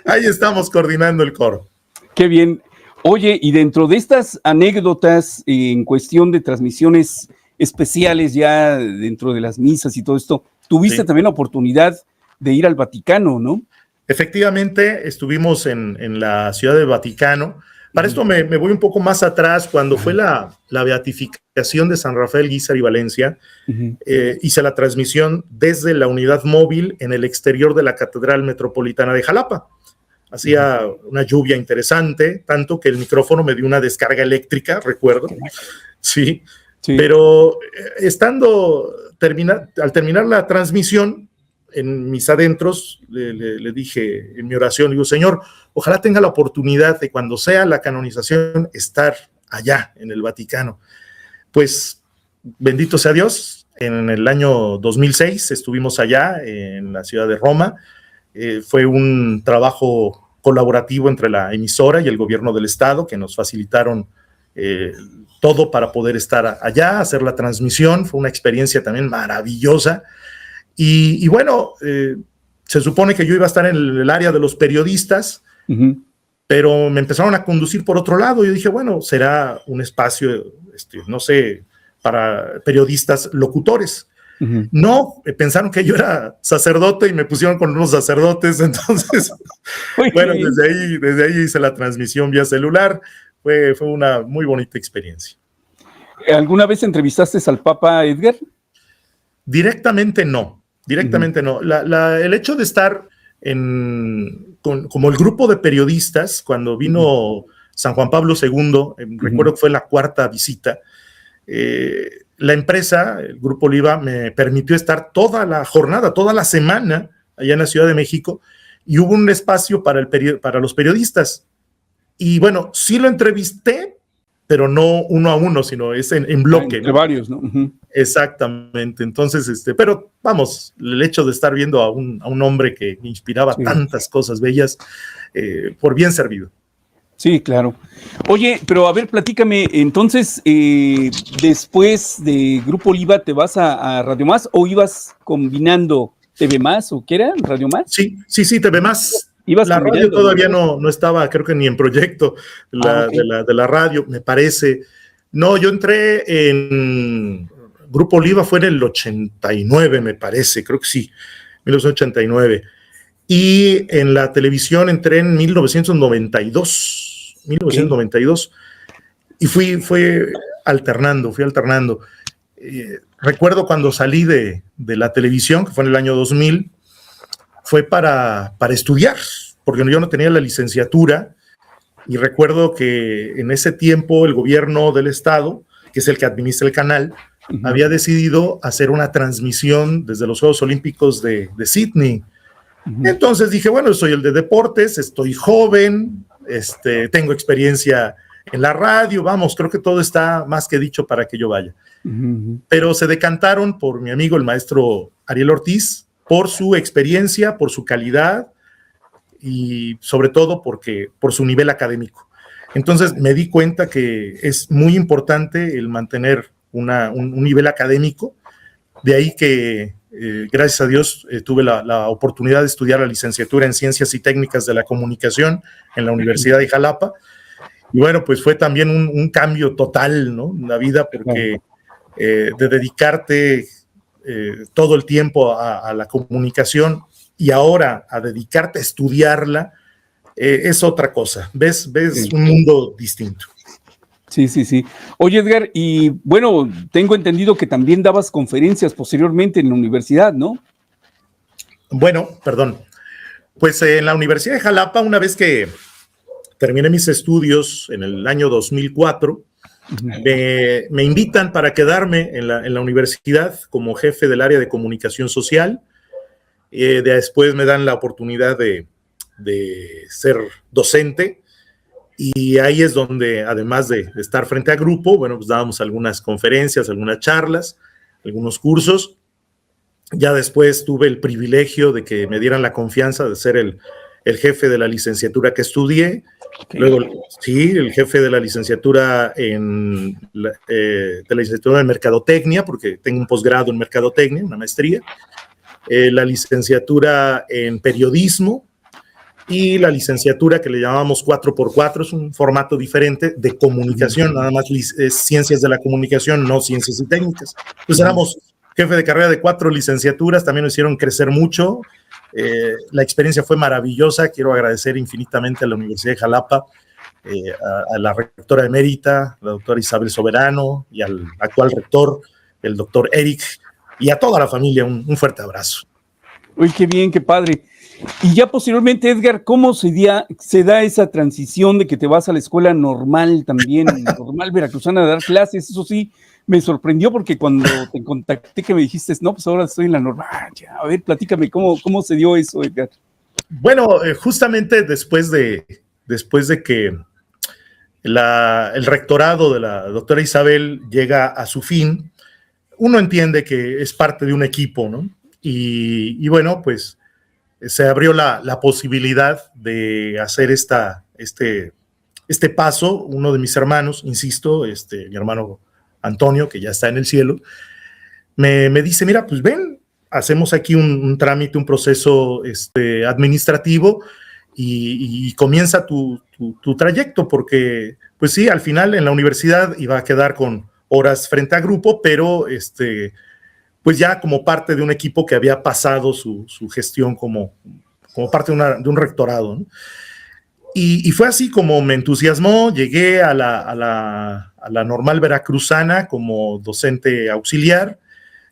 ahí estamos coordinando el coro. Qué bien. Oye, y dentro de estas anécdotas en cuestión de transmisiones especiales ya dentro de las misas y todo esto, tuviste también la oportunidad de ir al Vaticano, ¿no? Efectivamente, estuvimos en la Ciudad del Vaticano. Para esto me voy un poco más atrás, cuando fue la beatificación de San Rafael Guízar y Valencia. Hice la transmisión desde la unidad móvil en el exterior de la Catedral Metropolitana de Jalapa. Hacía una lluvia interesante, tanto que el micrófono me dio una descarga eléctrica, recuerdo. Sí. Pero al terminar la transmisión, en mis adentros, le dije en mi oración, digo, Señor, ojalá tenga la oportunidad de cuando sea la canonización estar allá en el Vaticano. Pues, bendito sea Dios, en el año 2006 estuvimos allá en la ciudad de Roma. Fue un trabajo colaborativo entre la emisora y el gobierno del estado que nos facilitaron todo para poder estar allá, hacer la transmisión. Fue una experiencia también maravillosa. Y bueno, se supone que yo iba a estar en el área de los periodistas, pero me empezaron a conducir por otro lado. Yo dije, bueno, será un espacio, no sé, para periodistas locutores. No, pensaron que yo era sacerdote y me pusieron con unos sacerdotes. Entonces, bueno, desde ahí hice la transmisión vía celular. Fue una muy bonita experiencia. ¿Alguna vez entrevistaste al Papa, Edgar? Directamente no. El hecho de estar como el grupo de periodistas, cuando vino San Juan Pablo II, recuerdo que fue la 4ª visita, la empresa, el Grupo Oliva, me permitió estar toda la jornada, toda la semana allá en la Ciudad de México, y hubo un espacio para los periodistas. Y bueno, sí lo entrevisté, pero no uno a uno, sino es en bloque. Entre varios, ¿no? Exactamente. Entonces, pero vamos, el hecho de estar viendo a un hombre que inspiraba tantas cosas bellas, por bien servido. Sí, claro. Oye, pero a ver, platícame, entonces, después de Grupo Oliva, ¿te vas a Radio Más o ibas combinando TV Más o qué era? ¿Radio Más? Sí, TV Más. La radio todavía no estaba, creo que ni en proyecto de la radio, me parece. No, yo entré en Grupo Oliva, fue en el 89, me parece, creo que sí, 1989. Y en la televisión entré en 1992, y fui alternando. Recuerdo cuando salí de la televisión, que fue en el año 2000, fue para estudiar, porque yo no tenía la licenciatura, y recuerdo que en ese tiempo el gobierno del estado, que es el que administra el canal, había decidido hacer una transmisión desde los Juegos Olímpicos de Sydney. Entonces dije, bueno, soy el de deportes, estoy joven, tengo experiencia en la radio, vamos, creo que todo está más que dicho para que yo vaya. Pero se decantaron por mi amigo el maestro Ariel Ortiz, por su experiencia, por su calidad y sobre todo por su nivel académico. Entonces me di cuenta que es muy importante el mantener un nivel académico, de ahí que gracias a Dios tuve la oportunidad de estudiar la licenciatura en Ciencias y Técnicas de la Comunicación en la Universidad de Jalapa, y bueno, pues fue también un cambio total, ¿no? En la vida, porque de dedicarte todo el tiempo a la comunicación y ahora a dedicarte a estudiarla, es otra cosa, ves un mundo distinto. Sí. Oye, Edgar, y bueno, tengo entendido que también dabas conferencias posteriormente en la universidad, ¿no? Bueno, perdón. Pues en la Universidad de Jalapa, una vez que terminé mis estudios en el año 2004, Me invitan para quedarme en la universidad como jefe del área de comunicación social. Después me dan la oportunidad de ser docente, y ahí es donde, además de estar frente a grupo, bueno, pues dábamos algunas conferencias, algunas charlas, algunos cursos. Ya después tuve el privilegio de que me dieran la confianza de ser el jefe de la licenciatura que estudié. Okay. Luego, sí, el jefe de la licenciatura de la licenciatura en Mercadotecnia, porque tengo un posgrado en Mercadotecnia, una maestría. La licenciatura en Periodismo y la licenciatura que le llamamos 4x4, es un formato diferente de comunicación, nada más es ciencias de la comunicación, no ciencias y técnicas. Entonces éramos jefe de carrera de 4 licenciaturas, también nos hicieron crecer mucho. La experiencia fue maravillosa. Quiero agradecer infinitamente a la Universidad de Jalapa, a la rectora emérita, la doctora Isabel Soberano, y al actual rector, el doctor Eric, y a toda la familia un fuerte abrazo. Uy, qué bien, qué padre. Y ya posteriormente, Edgar, ¿cómo se da esa transición de que te vas a la escuela normal también, normal veracruzana, a dar clases? Eso sí, me sorprendió porque cuando te contacté que me dijiste, no, pues ahora estoy en la normal. Ya, a ver, platícame, ¿cómo se dio eso, Edgar? Bueno, justamente después de que el rectorado de la doctora Isabel llega a su fin, uno entiende que es parte de un equipo, ¿no? Y bueno, pues se abrió la posibilidad de hacer este paso. Uno de mis hermanos, insisto, mi hermano Antonio, que ya está en el cielo, me dice, mira, pues ven, hacemos aquí un trámite, un proceso administrativo, y comienza tu trayecto, porque, pues sí, al final en la universidad iba a quedar con horas frente a grupo, pero pues ya como parte de un equipo que había pasado su gestión como parte de un rectorado, ¿no? Y fue así como me entusiasmó. Llegué a la normal veracruzana como docente auxiliar.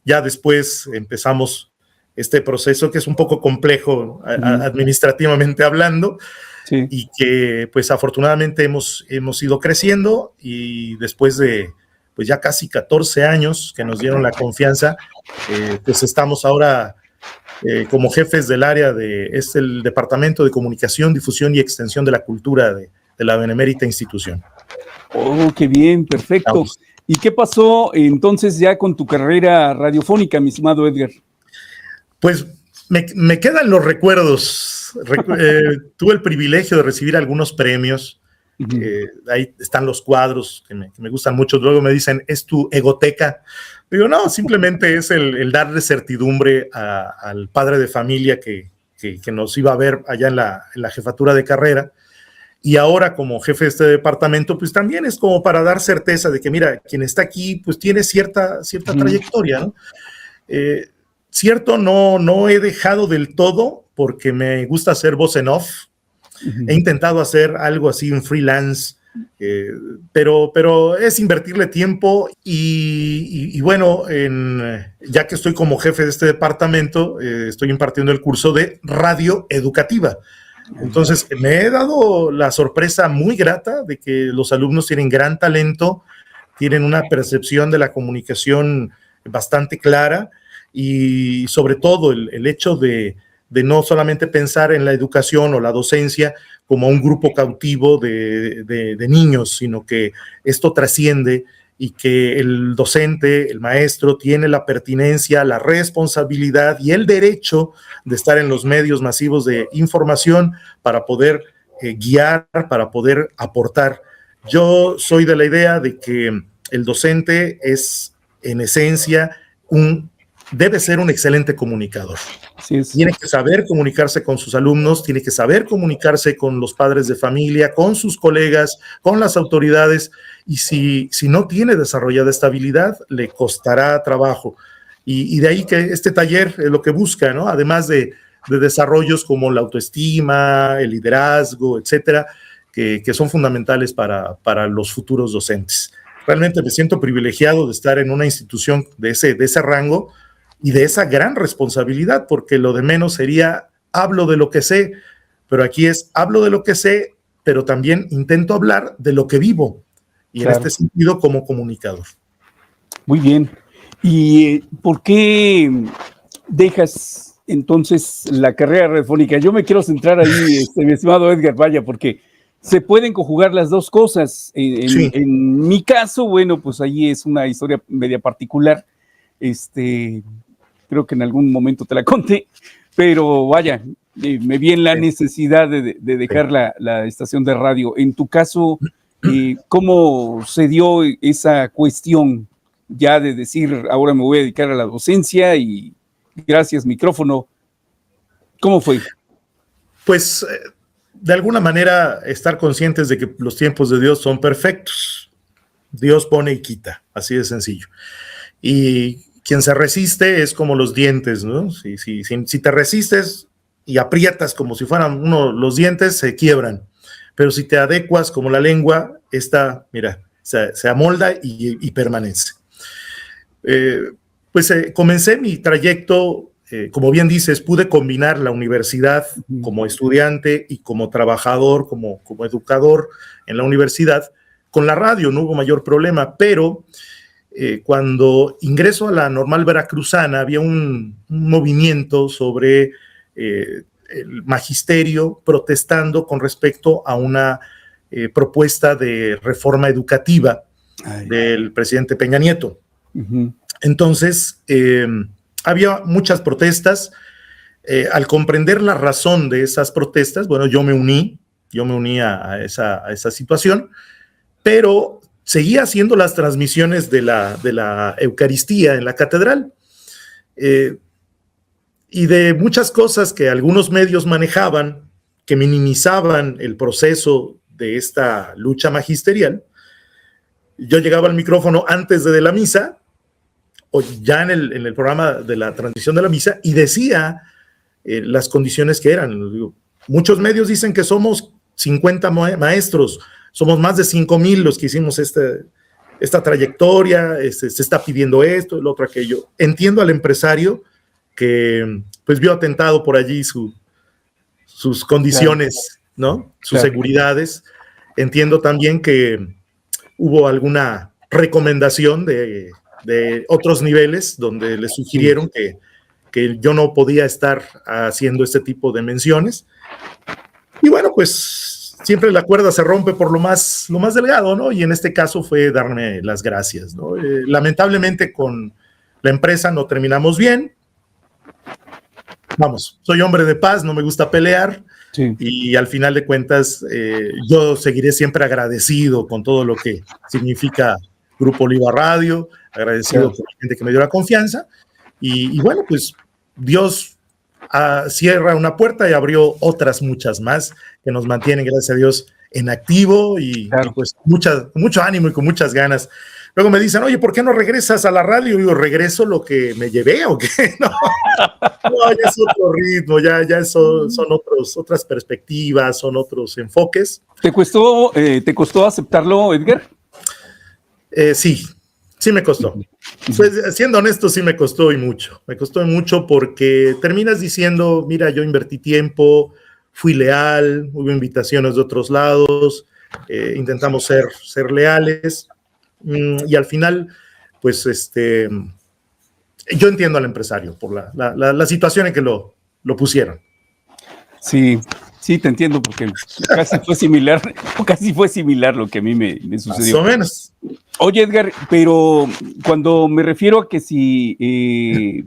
Ya después empezamos este proceso que es un poco complejo administrativamente hablando, sí, y que pues afortunadamente hemos ido creciendo, y después de pues ya casi 14 años que nos dieron la confianza, pues estamos ahora como jefes del área es el Departamento de Comunicación, Difusión y Extensión de la Cultura de la benemérita institución. Oh, qué bien, perfecto. Vamos. ¿Y qué pasó entonces ya con tu carrera radiofónica, mi estimado Edgar? Pues me quedan los recuerdos. Tuve el privilegio de recibir algunos premios. Ahí están los cuadros que me gustan mucho. Luego me dicen, ¿es tu egoteca? Digo, no, simplemente es el darle certidumbre al padre de familia que nos iba a ver allá en la jefatura de carrera. Y ahora como jefe de este departamento, pues también es como para dar certeza de que, mira, quien está aquí, pues tiene cierta trayectoria, ¿no? Cierto, no he dejado del todo, porque me gusta hacer voz en off. He intentado hacer algo así en freelance, pero es invertirle tiempo, y bueno, ya que estoy como jefe de este departamento, estoy impartiendo el curso de radio educativa. Entonces me he dado la sorpresa muy grata de que los alumnos tienen gran talento, tienen una percepción de la comunicación bastante clara, y sobre todo el hecho de no solamente pensar en la educación o la docencia como un grupo cautivo de niños, sino que esto trasciende, y que el docente, el maestro, tiene la pertinencia, la responsabilidad y el derecho de estar en los medios masivos de información para poder guiar, para poder aportar. Yo soy de la idea de que el docente es, en esencia, debe ser un excelente comunicador. Sí, tiene que saber comunicarse con sus alumnos, tiene que saber comunicarse con los padres de familia, con sus colegas, con las autoridades, y si no tiene desarrollada esta habilidad, le costará trabajo. Y de ahí que este taller es lo que busca, ¿no? Además de desarrollos como la autoestima, el liderazgo, etcétera, que son fundamentales para los futuros docentes. Realmente me siento privilegiado de estar en una institución de ese rango y de esa gran responsabilidad, porque lo de menos sería hablo de lo que sé, pero aquí es hablo de lo que sé, pero también intento hablar de lo que vivo. y en este sentido como comunicador. Muy bien. ¿Y por qué dejas entonces la carrera radiofónica? Yo me quiero centrar ahí, mi estimado Edgar, vaya, porque se pueden conjugar las dos cosas. En mi caso, bueno, pues ahí es una historia media particular. Creo que en algún momento te la conté, pero vaya, me vi en la necesidad de dejar la estación de radio. En tu caso, ¿cómo se dio esa cuestión ya de decir, ahora me voy a dedicar a la docencia y gracias, micrófono? ¿Cómo fue? Pues de alguna manera estar conscientes de que los tiempos de Dios son perfectos. Dios pone y quita, así de sencillo. Y quien se resiste es como los dientes, ¿no? Si te resistes y aprietas como si fueran los dientes, se quiebran. Pero si te adecuas como la lengua, esta, mira, se amolda y permanece. Comencé mi trayecto, como bien dices, pude combinar la universidad como estudiante y como trabajador, como educador en la universidad, con la radio, no hubo mayor problema, pero cuando ingreso a la Normal Veracruzana había un movimiento sobre el magisterio protestando con respecto a una propuesta de reforma educativa del presidente Peña Nieto. Entonces, había muchas protestas. Al comprender la razón de esas protestas, bueno, yo me uní a esa situación, pero seguía haciendo las transmisiones de la Eucaristía en la catedral. Y de muchas cosas que algunos medios manejaban, que minimizaban el proceso de esta lucha magisterial, yo llegaba al micrófono antes de la misa, o ya en el programa de la transmisión de la misa, y decía las condiciones que eran. Muchos medios dicen que somos 50 maestros, somos más de 5,000 los que hicimos esta trayectoria, se está pidiendo esto, el otro, aquello. Entiendo al empresario que pues vio atentado por allí sus condiciones, ¿no? Sus seguridades. Entiendo también que hubo alguna recomendación de otros niveles donde le sugirieron que yo no podía estar haciendo este tipo de menciones. Y bueno, pues siempre la cuerda se rompe por lo más delgado, ¿no? Y en este caso fue darme las gracias, ¿no? Lamentablemente con la empresa no terminamos bien. Vamos, soy hombre de paz, no me gusta pelear. Sí. Y al final de cuentas, yo seguiré siempre agradecido con todo lo que significa Grupo Oliva Radio, agradecido por la gente que me dio la confianza. Y bueno, pues Dios cierra una puerta y abrió otras muchas más que nos mantienen, gracias a Dios, en activo y pues mucho ánimo y con muchas ganas. Luego me dicen, oye, ¿por qué no regresas a la radio? Y digo, ¿regreso lo que me llevé o qué? No, ya es otro ritmo, ya son otras perspectivas, son otros enfoques. ¿Te costó aceptarlo, Edgar? Sí me costó. Pues, siendo honesto, sí me costó y mucho. Me costó mucho porque terminas diciendo, mira, yo invertí tiempo, fui leal, hubo invitaciones de otros lados, intentamos ser leales. Y al final, pues, yo entiendo al empresario por la situación en que lo pusieron. Sí, te entiendo, porque casi fue similar lo que a mí me sucedió. Más o menos. Oye, Edgar, pero cuando me refiero a que si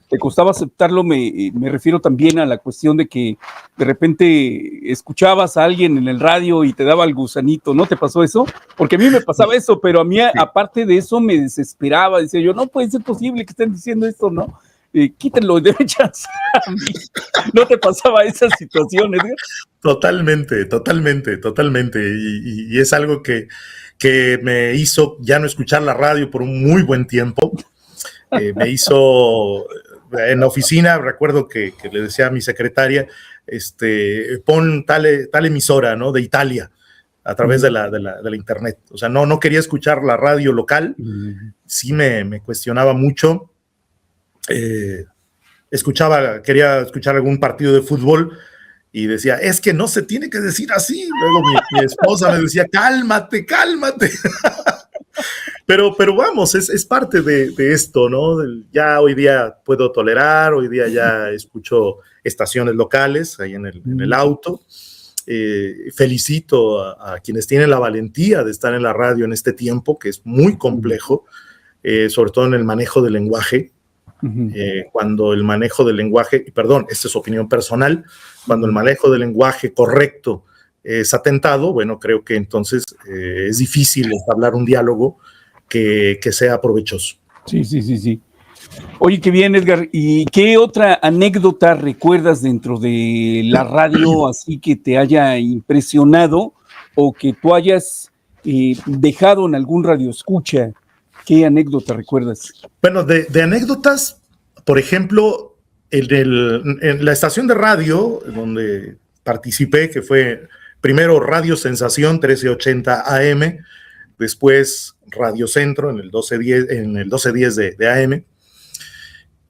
te costaba aceptarlo, me refiero también a la cuestión de que de repente escuchabas a alguien en el radio y te daba el gusanito, ¿no te pasó eso? Porque a mí me pasaba eso, pero a mí, aparte de eso, me desesperaba. Decía yo, no puede ser posible que estén diciendo esto, ¿no? Quítenlo, de chance. ¿No te pasaba esa situación, Edgar? Totalmente. Y es algo que me hizo ya no escuchar la radio por un muy buen tiempo. Me hizo, en la oficina, recuerdo que le decía a mi secretaria, pon tal emisora, ¿no? De Italia, a través de la internet. O sea, no quería escuchar la radio local. Sí me cuestionaba mucho. Quería escuchar algún partido de fútbol y decía, es que no se tiene que decir así. Luego mi esposa me decía, cálmate, cálmate. Pero vamos, es parte de esto, ¿no? Ya hoy día puedo tolerar, hoy día ya escucho estaciones locales ahí en el auto. Felicito a quienes tienen la valentía de estar en la radio en este tiempo, que es muy complejo, sobre todo en el manejo del lenguaje. Cuando el manejo del lenguaje, y perdón, esta es opinión personal, cuando el manejo del lenguaje correcto es atentado, bueno, creo que entonces es difícil entablar un diálogo que sea provechoso. Sí. Oye, qué bien, Edgar. ¿Y qué otra anécdota recuerdas dentro de la radio así que te haya impresionado o que tú hayas dejado en algún radioescucha? ¿Qué anécdota recuerdas? Bueno, de anécdotas, por ejemplo, en la estación de radio donde participé, que fue primero Radio Sensación 1380 AM, después Radio Centro en el 1210 de AM.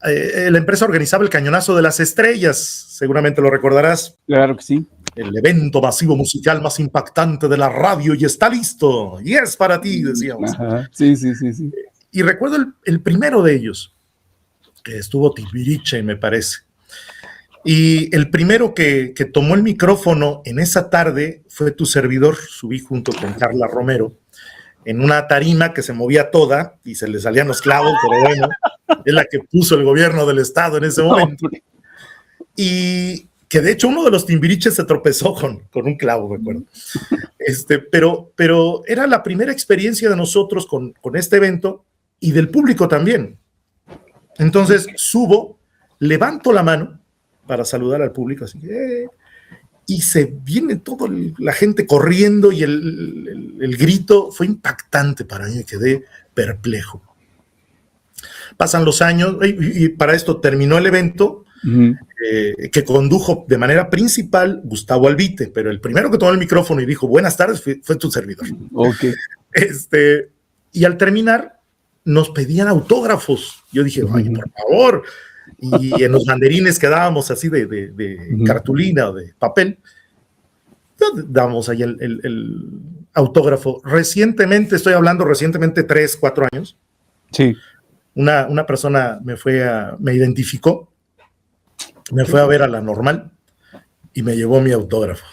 La empresa organizaba el Cañonazo de las Estrellas, seguramente lo recordarás. Claro que sí. El evento masivo musical más impactante de la radio y está listo, y es para ti, decíamos. Ajá. Sí. Y recuerdo el primero de ellos, que estuvo Timbiriche, me parece. Y el primero que tomó el micrófono en esa tarde fue tu servidor. Subí junto con Carla Romero en una tarima que se movía toda y se le salían los clavos, pero bueno, es la que puso el gobierno del estado en ese momento. Y que de hecho uno de los Timbiriches se tropezó con un clavo, me acuerdo. Pero era la primera experiencia de nosotros con este evento y del público también. Entonces subo, levanto la mano para saludar al público, así y se viene toda la gente corriendo y el grito fue impactante para mí, me quedé perplejo. Pasan los años y para esto terminó el evento, que condujo de manera principal Gustavo Albite, pero el primero que tomó el micrófono y dijo buenas tardes fue tu servidor. Okay. Y al terminar nos pedían autógrafos. Yo dije, ay, por favor. Y en los banderines que dábamos así de cartulina o de papel, damos ahí el autógrafo. Recientemente, estoy hablando recientemente, 3, 4 años, sí. Una persona me identificó, me fue a ver a la Normal y me llevó mi autógrafo.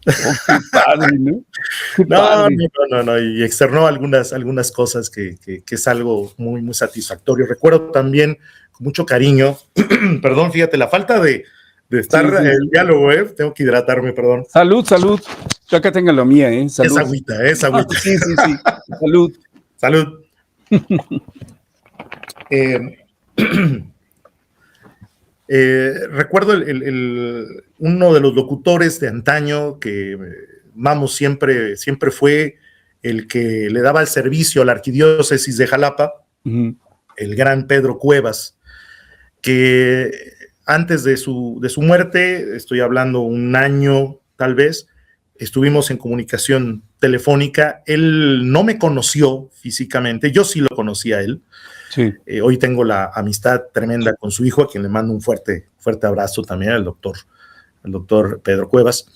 Oh, qué padre, ¿no? Qué padre. No, y externó algunas cosas que es algo muy, muy satisfactorio. Recuerdo también con mucho cariño, perdón, fíjate, la falta de estar en el diálogo, tengo que hidratarme, perdón. Salud. Yo acá tengo la mía, Salud. Es agüita. Sí. Salud. Recuerdo uno de los locutores de antaño que vamos siempre fue el que le daba el servicio a la arquidiócesis de Jalapa, el gran Pedro Cuevas, que antes de su muerte, estoy hablando un año tal vez, estuvimos en comunicación telefónica. Él no me conoció físicamente, yo sí lo conocí a él. Sí. Hoy tengo la amistad tremenda con su hijo, a quien le mando un fuerte abrazo también, al doctor Pedro Cuevas.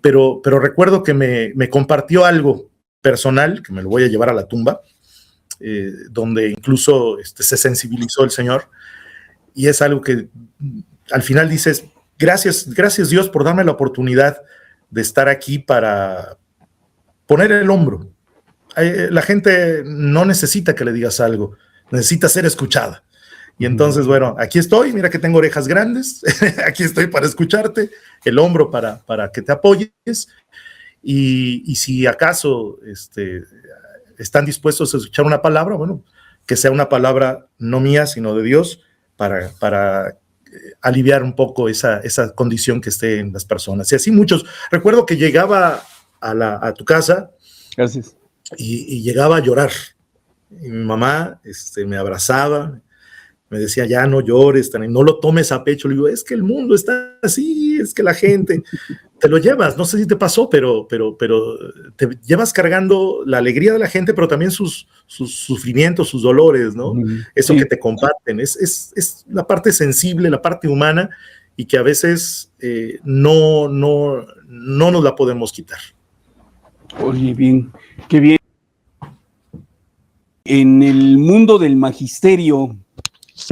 Pero recuerdo que me compartió algo personal, que me lo voy a llevar a la tumba, donde incluso se sensibilizó el Señor, y es algo que al final dices, gracias Dios por darme la oportunidad de estar aquí para poner el hombro. La gente no necesita que le digas algo, necesita ser escuchada. Y entonces, bueno, aquí estoy, mira que tengo orejas grandes, aquí estoy para escucharte, el hombro para que te apoyes, y si acaso están dispuestos a escuchar una palabra, bueno, que sea una palabra no mía, sino de Dios, para aliviar un poco esa condición que esté en las personas. Y así muchos. Recuerdo que llegaba a tu casa. Gracias. Y llegaba a llorar. Y mi mamá me abrazaba, me decía, ya no llores, no lo tomes a pecho. Le digo, es que el mundo está así, es que la gente, te lo llevas, no sé si te pasó, pero te llevas cargando la alegría de la gente, pero también sus sufrimientos, sus dolores, ¿no? Eso que te comparten, es la parte sensible, la parte humana, y que a veces no nos la podemos quitar. Oye, bien, qué bien. En el mundo del magisterio,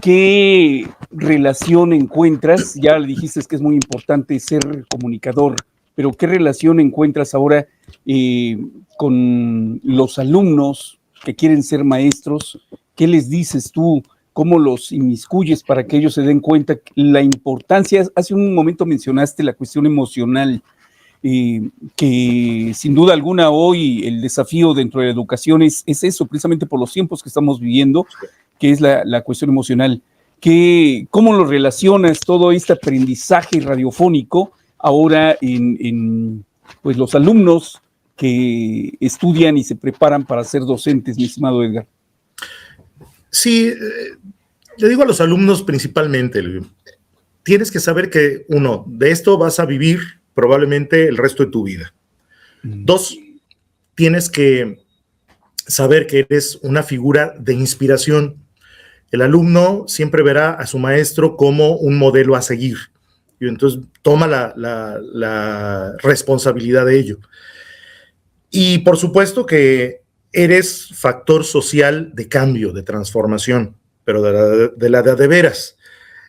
¿qué relación encuentras? Ya le dijiste que es muy importante ser comunicador, pero ¿qué relación encuentras ahora con los alumnos que quieren ser maestros? ¿Qué les dices tú? ¿Cómo los inmiscuyes para que ellos se den cuenta la importancia? Hace un momento mencionaste la cuestión emocional, que sin duda alguna hoy el desafío dentro de la educación es eso, precisamente por los tiempos que estamos viviendo, que es la cuestión emocional. ¿Cómo lo relacionas todo este aprendizaje radiofónico ahora en pues los alumnos que estudian y se preparan para ser docentes, mi estimado Edgar? Sí, le digo a los alumnos principalmente, tienes que saber que, uno, de esto vas a vivir probablemente el resto de tu vida. Dos, tienes que saber que eres una figura de inspiración. El alumno siempre verá a su maestro como un modelo a seguir, y entonces toma la responsabilidad de ello. Y por supuesto que eres factor social de cambio, de transformación, pero de la de veras.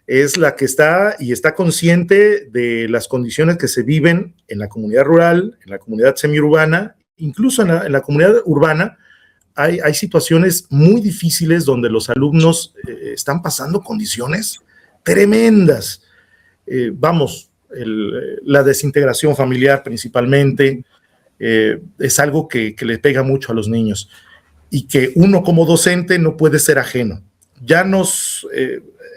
Es la que está consciente de las condiciones que se viven en la comunidad rural, en la comunidad semiurbana, incluso en la comunidad urbana. Hay situaciones muy difíciles donde los alumnos están pasando condiciones tremendas. La desintegración familiar principalmente es algo que le pega mucho a los niños y que uno como docente no puede ser ajeno. Ya nos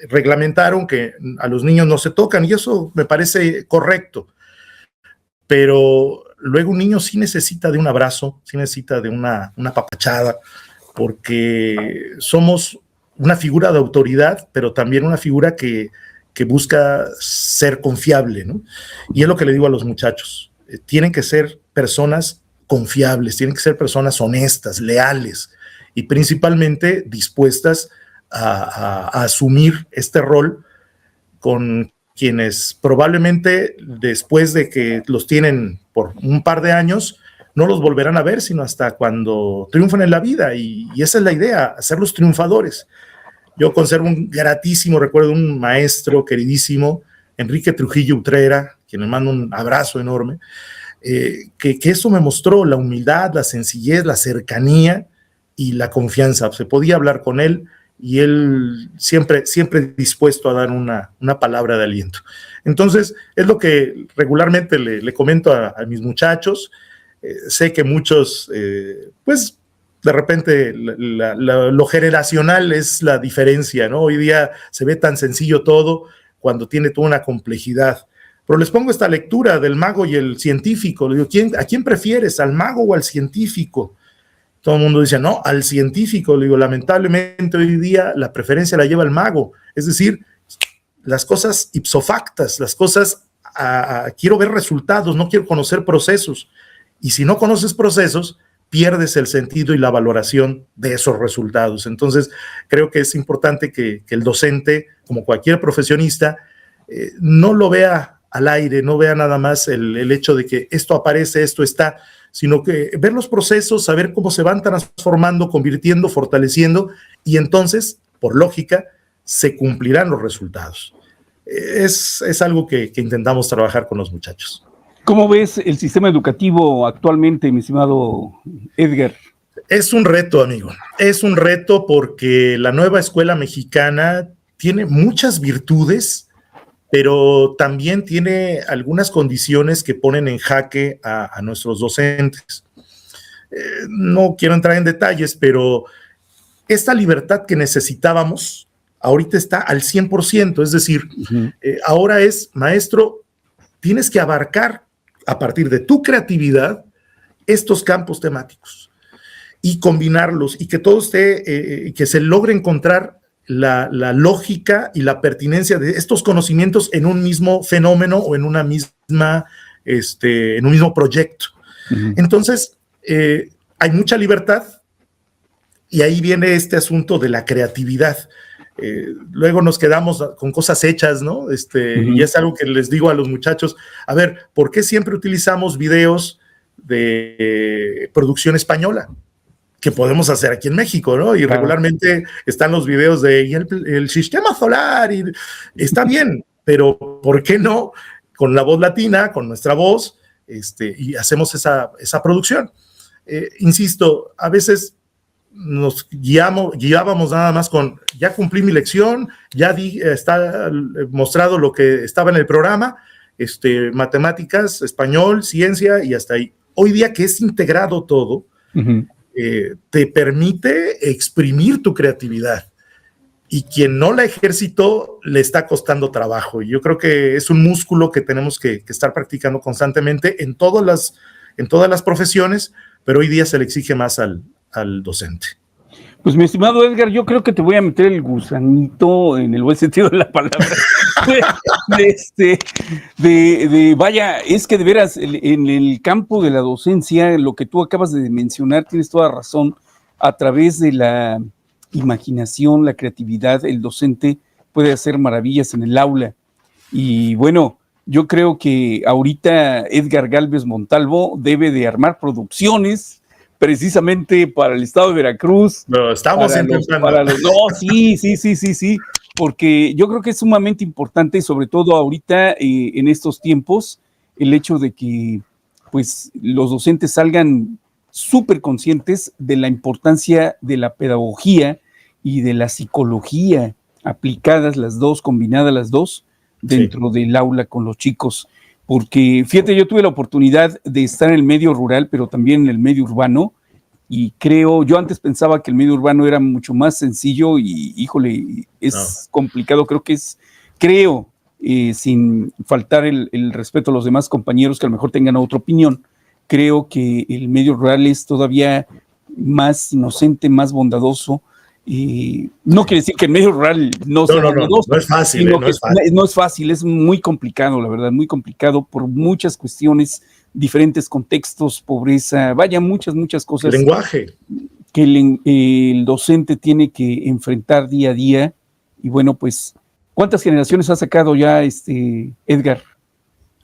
reglamentaron que a los niños no se tocan y eso me parece correcto, pero luego un niño sí necesita de un abrazo, sí necesita de una papachada, porque somos una figura de autoridad, pero también una figura que busca ser confiable, ¿no? Y es lo que le digo a los muchachos, tienen que ser personas confiables, tienen que ser personas honestas, leales y principalmente dispuestas a asumir este rol con quienes probablemente después de que los tienen por un par de años no los volverán a ver sino hasta cuando triunfen en la vida, y esa es la idea, hacerlos triunfadores. Yo conservo un gratísimo recuerdo de un maestro queridísimo, Enrique Trujillo Utrera, quien le mando un abrazo enorme, que eso me mostró la humildad, la sencillez, la cercanía y la confianza. Se podía hablar con él y él siempre dispuesto a dar una palabra de aliento. Entonces, es lo que regularmente le comento a mis muchachos. Sé que muchos, pues, de repente lo generacional es la diferencia, ¿no? Hoy día se ve tan sencillo todo cuando tiene toda una complejidad. Pero les pongo esta lectura del mago y el científico. Le digo, ¿a quién prefieres, al mago o al científico? Todo el mundo dice, no, al científico. Le digo, lamentablemente hoy día la preferencia la lleva el mago. Es decir, las cosas ipso factas, las cosas, quiero ver resultados, no quiero conocer procesos. Y si no conoces procesos, pierdes el sentido y la valoración de esos resultados. Entonces, creo que es importante que el docente, como cualquier profesionista, no lo vea al aire, no vea nada más el hecho de que esto aparece, esto está, sino que ver los procesos, saber cómo se van transformando, convirtiendo, fortaleciendo, y entonces, por lógica, se cumplirán los resultados. Es algo que intentamos trabajar con los muchachos. ¿Cómo ves el sistema educativo actualmente, mi estimado Edgar? Es un reto, amigo. Es un reto porque la nueva escuela mexicana tiene muchas virtudes, pero también tiene algunas condiciones que ponen en jaque a nuestros docentes. No quiero entrar en detalles, pero esta libertad que necesitábamos ahorita está al 100%. Es decir, ahora es, maestro, tienes que abarcar a partir de tu creatividad estos campos temáticos y combinarlos y que todo esté, que se logre encontrar la lógica y la pertinencia de estos conocimientos en un mismo fenómeno o en una misma, en un mismo proyecto. Entonces, hay mucha libertad y ahí viene este asunto de la creatividad. luego nos quedamos con cosas hechas, ¿no? Y es algo que les digo a los muchachos, a ver, ¿por qué siempre utilizamos videos de producción española? Que podemos hacer aquí en México, ¿no? Y regularmente están los videos de el sistema solar, y está bien, pero ¿por qué no con la voz latina, con nuestra voz, y hacemos esa producción? Insisto, a veces nos guiábamos nada más con, ya cumplí mi lección, ya está mostrado lo que estaba en el programa, matemáticas, español, ciencia, y hasta ahí. Hoy día que es integrado todo, te permite exprimir tu creatividad, y quien no la ejercitó le está costando trabajo, y yo creo que es un músculo que tenemos que estar practicando constantemente en todas las profesiones, pero hoy día se le exige más al docente. Pues mi estimado Edgar, yo creo que te voy a meter el gusanito en el buen sentido de la palabra. Vaya, es que de veras, en el campo de la docencia, lo que tú acabas de mencionar, tienes toda razón. A través de la imaginación, la creatividad, el docente puede hacer maravillas en el aula. Y bueno, yo creo que ahorita Edgar Gálvez Montalvo debe de armar producciones precisamente para el estado de Veracruz. No, estamos intentando. No, sí, porque yo creo que es sumamente importante, sobre todo ahorita en estos tiempos, el hecho de que pues los docentes salgan súper conscientes de la importancia de la pedagogía y de la psicología aplicadas las dos, combinadas las dos, dentro del aula con los chicos. Porque, fíjate, yo tuve la oportunidad de estar en el medio rural, pero también en el medio urbano, y yo antes pensaba que el medio urbano era mucho más sencillo, y híjole, es complicado, creo, sin faltar el respeto a los demás compañeros que a lo mejor tengan otra opinión, creo que el medio rural es todavía más inocente, más bondadoso. No quiere decir que el medio rural no sea bondadoso. No es fácil, no es fácil, es muy complicado, la verdad, muy complicado por muchas cuestiones, diferentes contextos, pobreza, vaya, muchas cosas. El lenguaje. Que el docente tiene que enfrentar día a día. Y bueno, pues, ¿cuántas generaciones ha sacado ya Edgar?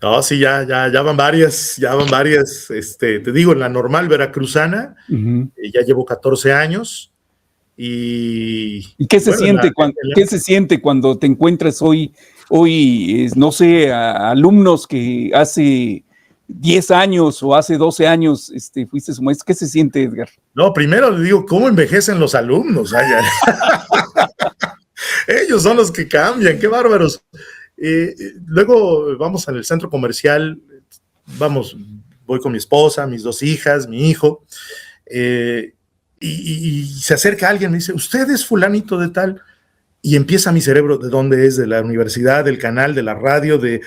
No, sí, ya van varias, te digo, en la normal veracruzana, ya llevo 14 años. ¿Y qué se siente cuando te encuentras hoy, no sé, a alumnos que hace 10 años o hace 12 años fuiste su maestro? ¿Qué se siente, Edgar? No, primero le digo, ¿cómo envejecen los alumnos? Ellos son los que cambian, qué bárbaros. Luego vamos al centro comercial, voy con mi esposa, mis 2 hijas, mi hijo, y se acerca alguien, me dice, ¿usted es fulanito de tal? Y empieza mi cerebro, ¿de dónde es? ¿De la universidad, del canal, de la radio, de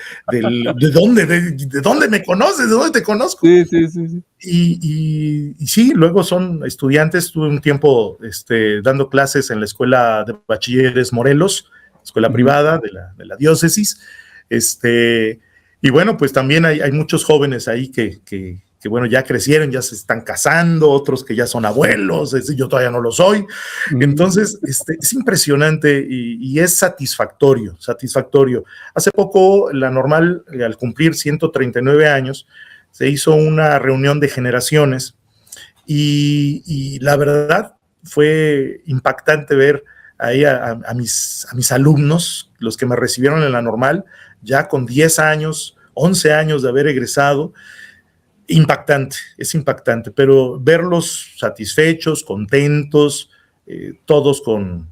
dónde me conoces? ¿De dónde te conozco? Sí. Y sí, luego son estudiantes. Estuve un tiempo dando clases en la Escuela de Bachilleres Morelos, escuela privada de la diócesis. Y bueno, pues también hay muchos jóvenes ahí que bueno, ya crecieron, ya se están casando, otros que ya son abuelos, yo todavía no lo soy. Entonces, es impresionante y es satisfactorio. Hace poco, la normal, al cumplir 139 años, se hizo una reunión de generaciones y la verdad fue impactante ver ahí a mis alumnos, los que me recibieron en la normal, ya con 10 años, 11 años de haber egresado. Es impactante, pero verlos satisfechos, contentos, todos con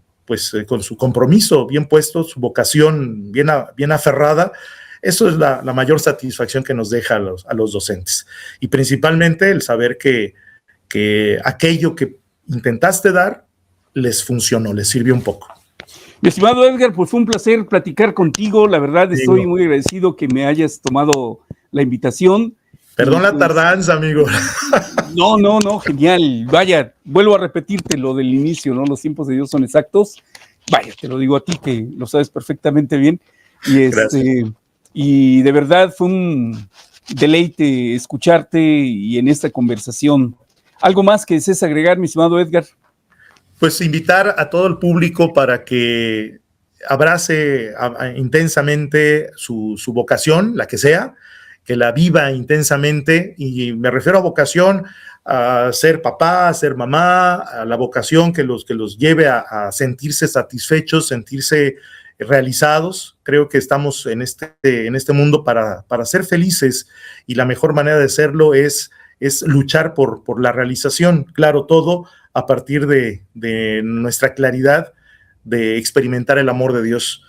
su compromiso bien puesto, su vocación bien aferrada, eso es la mayor satisfacción que nos deja a los docentes. Y principalmente el saber que aquello que intentaste dar les funcionó, les sirvió un poco. Mi estimado Edgar, pues fue un placer platicar contigo, la verdad estoy muy agradecido que me hayas tomado la invitación. Perdón la tardanza, amigo. No, genial. Vaya, vuelvo a repetirte lo del inicio, ¿no? Los tiempos de Dios son exactos. Vaya, te lo digo a ti, que lo sabes perfectamente bien. Y de verdad fue un deleite escucharte y en esta conversación. ¿Algo más que desees agregar, mi estimado Edgar? pues invitar a todo el público para que abrace intensamente su vocación, la que sea, que la viva intensamente, y me refiero a vocación, a ser papá, a ser mamá, a la vocación que los lleve a sentirse satisfechos, sentirse realizados. Creo que estamos en este mundo para ser felices, y la mejor manera de serlo es luchar por la realización. Claro, todo a partir de nuestra claridad de experimentar el amor de Dios.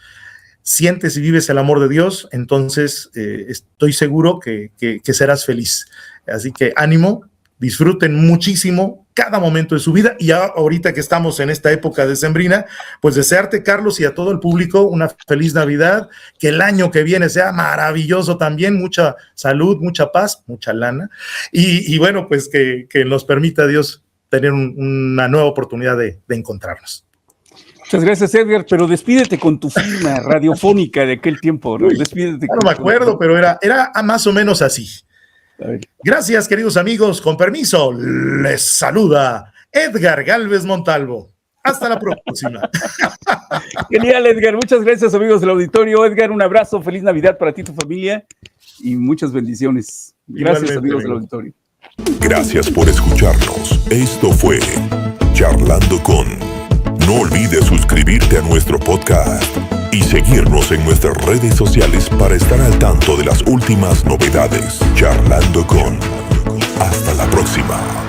Sientes y vives el amor de Dios, entonces estoy seguro que serás feliz. Así que ánimo, disfruten muchísimo cada momento de su vida, y ahorita que estamos en esta época decembrina, pues desearte, Carlos, y a todo el público una feliz Navidad, que el año que viene sea maravilloso también, mucha salud, mucha paz, mucha lana, y bueno, pues que nos permita Dios tener una nueva oportunidad de encontrarnos. Muchas gracias, Edgar, pero despídete con tu firma radiofónica de aquel tiempo, ¿no? Despídete. No me acuerdo, pero era más o menos así. Gracias, queridos amigos. Con permiso, les saluda Edgar Gálvez Montalvo. Hasta la próxima. Genial, Edgar. Muchas gracias, amigos del auditorio. Edgar, un abrazo. Feliz Navidad para ti y tu familia, y muchas bendiciones. Gracias, amigos del auditorio. Gracias por escucharnos. Esto fue Charlando con. No olvides suscribirte a nuestro podcast y seguirnos en nuestras redes sociales para estar al tanto de las últimas novedades. Charlando con. Hasta la próxima.